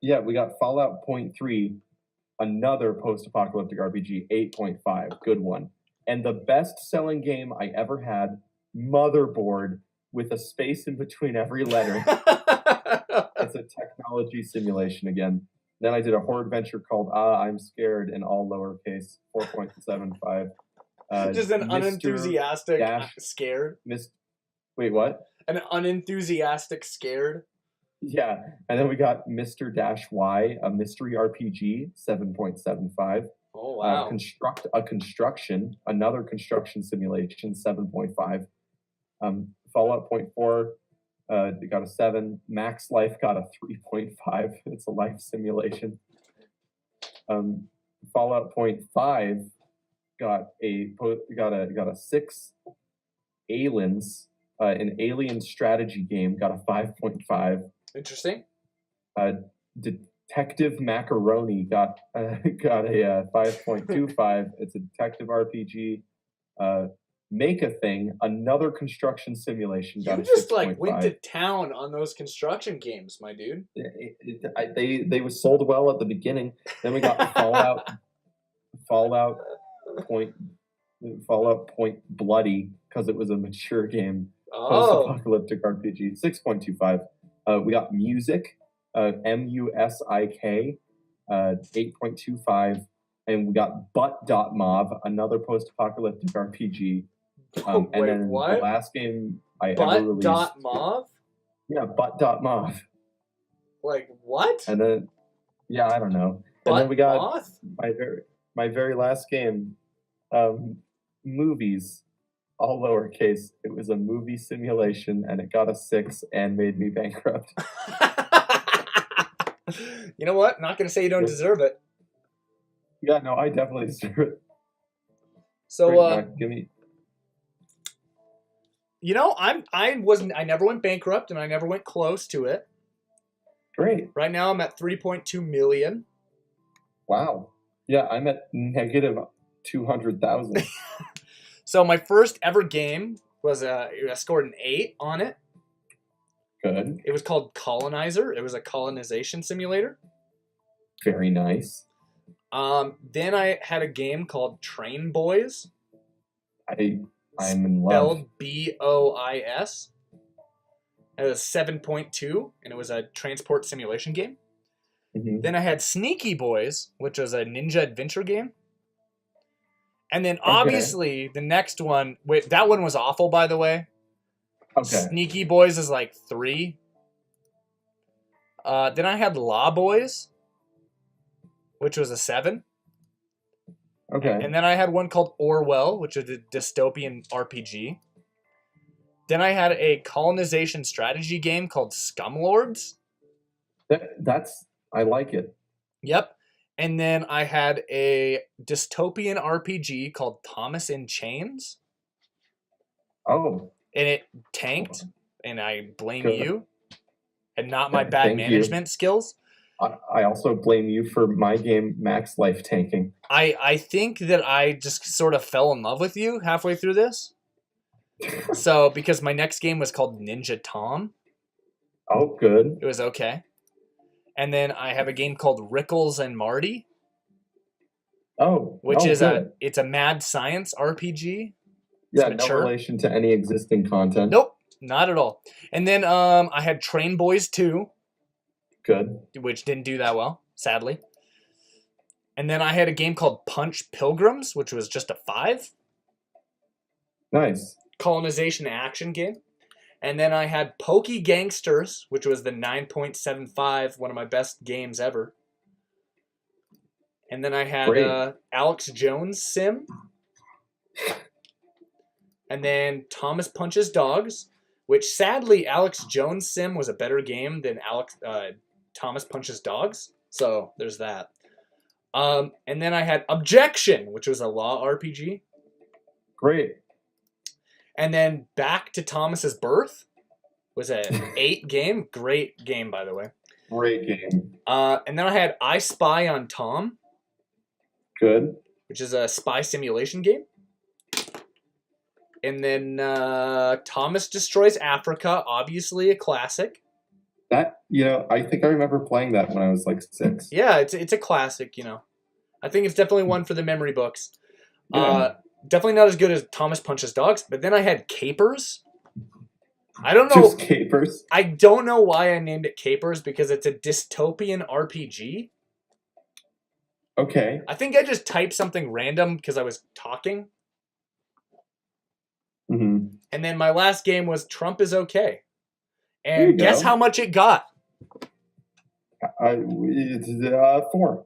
Yeah, we got Fallout Point 3, another post-apocalyptic RPG, 8.5. Good one. And the best-selling game I ever had, Motherboard, with a space in between every letter. It's a technology simulation again. Then I did a horror adventure called I'm Scared in all lowercase, 4.75. Just an Mr. unenthusiastic Dash scared. Wait, what? An unenthusiastic scared. Yeah, and then we got Mr. Dash Y, a mystery RPG, 7.75. Oh wow. Another construction simulation, 7.5. Fallout Point 4, it got a 7. Max Life got a 3.5. It's a life simulation. Fallout Point 5 got a 6. Aliens, an alien strategy game, got a 5.5. Interesting. Detective Macaroni got a 5.25. It's a detective RPG. Make a Thing, another construction simulation. Got You a just 6.5. went to town on those construction games, my dude. They were sold well at the beginning. Then we got Fallout Point Bloody, because it was a mature game. Oh. Post-apocalyptic RPG, 6.25. We got Music, MUSIK, 8.25. And we got Butt.mov, another post-apocalyptic RPG. And Wait, then what? the last game I ever released. Butt.mov? Yeah, Butt.mov. Like what? And then, yeah, I don't know. And then we got my very last game, Movies, all lowercase. It was a movie simulation, and it got a 6 and made me bankrupt. You know what? Not going to say you don't deserve it. Yeah, no, I definitely deserve it. So, Mac, give me. You know, I never went bankrupt, and I never went close to it. Great. Right now, I'm at 3.2 million. Wow. Yeah, I'm at negative 200,000. So my first ever game was I scored an 8 on it. Good. It was called Colonizer. It was a colonization simulator. Very nice. Then I had a game called Train Boys. I'm in love. Spelled BOIS. It was 7.2, and it was a transport simulation game. Mm-hmm. Then I had Sneaky Boys, which was a ninja adventure game. And then obviously the next one, wait, that one was awful, by the way. Okay. Sneaky Boys is like 3. Then I had Law Boys, which was a 7. Okay. And then I had one called Orwell, which is a dystopian RPG. Then I had a colonization strategy game called Scumlords. I like it. Yep. And then I had a dystopian RPG called Thomas in Chains. Oh. And it tanked, and I blame Good. you, and not my bad management skills. I also blame you for my game Max Life tanking. I think that I just sort of fell in love with you halfway through this. So, because my next game was called Ninja Tom. Oh, good. It was okay. And then I have a game called Rickles and Marty. Oh, which is good. It's a mad science RPG. Yeah, no relation to any existing content. Nope, not at all. And then I had Train Boys 2. Good. Which didn't do that well, sadly. And then I had a game called Punch Pilgrims, which was just a 5. Nice. Colonization action game. And then I had Pokey Gangsters, which was the 9.75, one of my best games ever. And then I had Alex Jones Sim. And then Thomas Punches Dogs, which sadly Alex Jones Sim was a better game than Thomas Punches Dogs. So there's that. And then I had Objection, which was a law RPG. Great. And then Back to Thomas's Birth was an 8 game. Great game, by the way. Great game. And then I had I Spy on Tom. Good. Which is a spy simulation game. And then Thomas Destroys Africa, obviously a classic. That, I think I remember playing that when I was like 6. Yeah, it's a classic, I think it's definitely one for the memory books. Yeah. Definitely not as good as Thomas Punches Dogs, but then I had Capers. I don't know. Just Capers? I don't know why I named it Capers, because it's a dystopian RPG. Okay. I think I just typed something random because I was talking. Mm-hmm. And then my last game was Trump is okay. There you And guess go. how much it got? It's 4.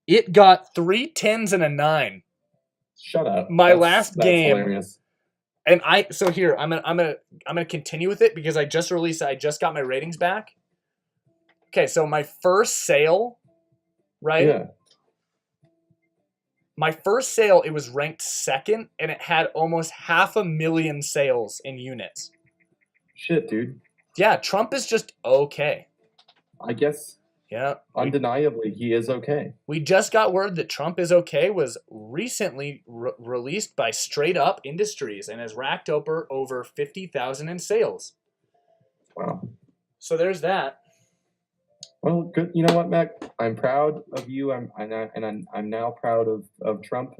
It got 3 10s and a 9. Shut up. My last That's game. hilarious. And so here I'm gonna continue with it because I just got my ratings back. Okay, so my first sale, right? Yeah. My first sale, it was ranked second, and it had almost 500,000 sales in units. Shit, dude. Yeah, Trump is just okay. I guess. Yeah. Undeniably, he is okay. We just got word that Trump is okay was recently released by Straight Up Industries and has racked over 50,000 in sales. Wow. So there's that. Well, good. You know what, Mac? I'm proud of you. I'm now proud of Trump.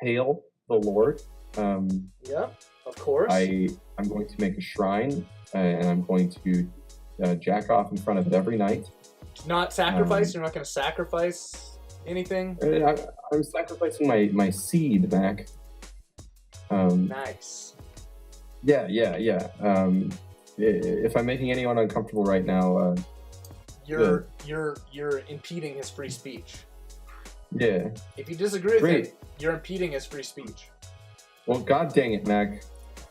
Hail the Lord. Yeah, of course. I'm going to make a shrine, and I'm going to jack off in front of it every night. Not sacrifice. You're not going to sacrifice anything. I'm sacrificing my seed, Mac. Nice. Yeah. If I'm making anyone uncomfortable right now, you're impeding his free speech. Yeah. If you disagree with him, you're impeding his free speech. Well, god dang it, Mac.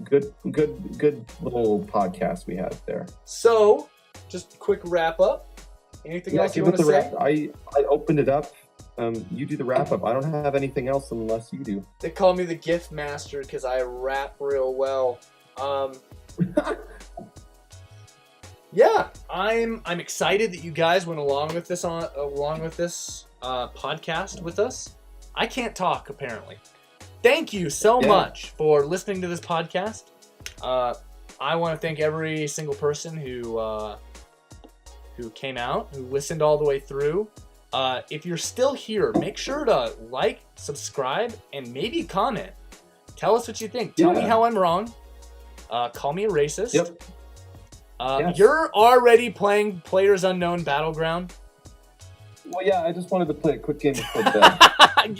Good little podcast we had there. So, just a quick wrap up. Anything else you want to say? I opened it up. You do the wrap up. I don't have anything else unless you do. They call me the gift master because I rap real well. Yeah, I'm excited that you guys went along with this podcast with us. I can't talk apparently. Thank you so much for listening to this podcast. I want to thank every single person who came out, who listened all the way through. If you're still here, make sure to like, subscribe, and maybe comment. Tell us what you think. Tell me how I'm wrong. Call me a racist. Yep. Yes. You're already playing Players Unknown Battleground. Well, yeah, I just wanted to play a quick game before bed.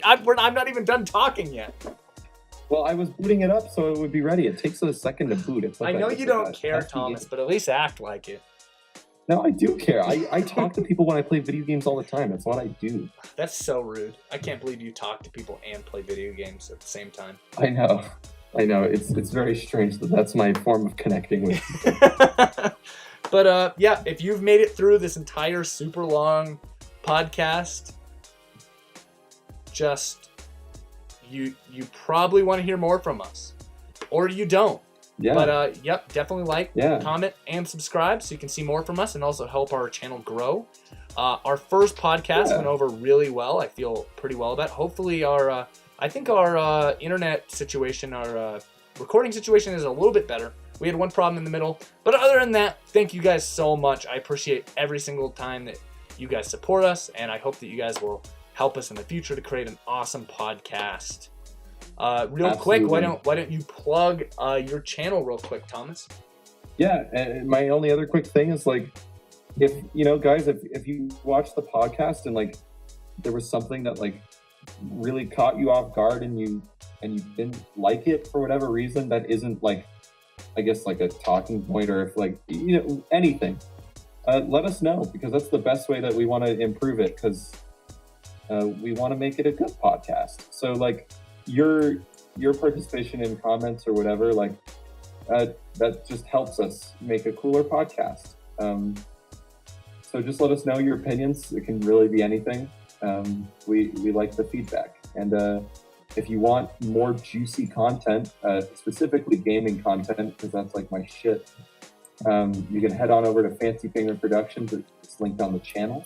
I'm not even done talking yet. Well, I was booting it up so it would be ready. It takes a second to boot. I know you don't care, Thomas, but at least act like it. No, I do care. I talk to people when I play video games all the time. That's what I do. That's so rude. I can't believe you talk to people and play video games at the same time. I know. It's very strange that that's my form of connecting with people. But yeah, if you've made it through this entire super long podcast, just you probably want to hear more from us, or you don't. Yeah. But yep, definitely comment, and subscribe so you can see more from us and also help our channel grow. Our first podcast went over really well. I feel pretty well about it. Hopefully I think our internet situation, our recording situation is a little bit better. We had one problem in the middle. But other than that, thank you guys so much. I appreciate every single time that you guys support us, and I hope that you guys will help us in the future to create an awesome podcast. Real quick, why don't you plug your channel real quick, Thomas? Yeah, and my only other quick thing is if guys, if you watch the podcast and there was something that really caught you off guard and you didn't like it for whatever reason, that isn't I guess a talking point, or if anything, let us know, because that's the best way that we want to improve it, because we want to make it a good podcast. So your participation in comments or whatever, that just helps us make a cooler podcast. So just let us know your opinions. It can really be anything. We like the feedback. And if you want more juicy content, specifically gaming content, because that's my shit, you can head on over to Fancy Finger Productions. It's linked on the channel.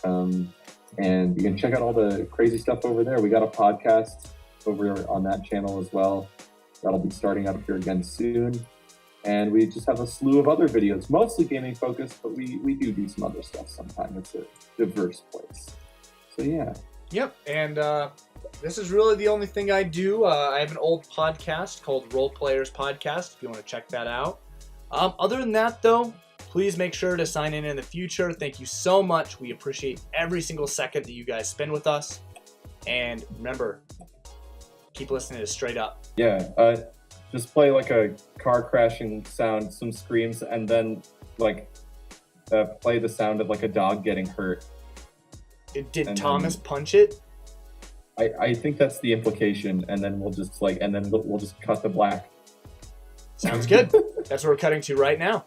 And you can check out all the crazy stuff over there. We got a podcast over on that channel as well. That'll be starting up here again soon. And we just have a slew of other videos, mostly gaming focused, but we do some other stuff sometimes. It's a diverse place. So yeah. Yep, and this is really the only thing I do. I have an old podcast called Role Players Podcast, if you want to check that out. Other than that, though, Please make sure to sign in the future. Thank you so much. We appreciate every single second that you guys spend with us. And remember, keep listening to Straight Up. Yeah, just play like a car crashing sound, some screams, and then like play the sound of like a dog getting hurt. Did Thomas punch it? I think that's the implication, and then we'll just cut to black. Sounds good. That's what we're cutting to right now.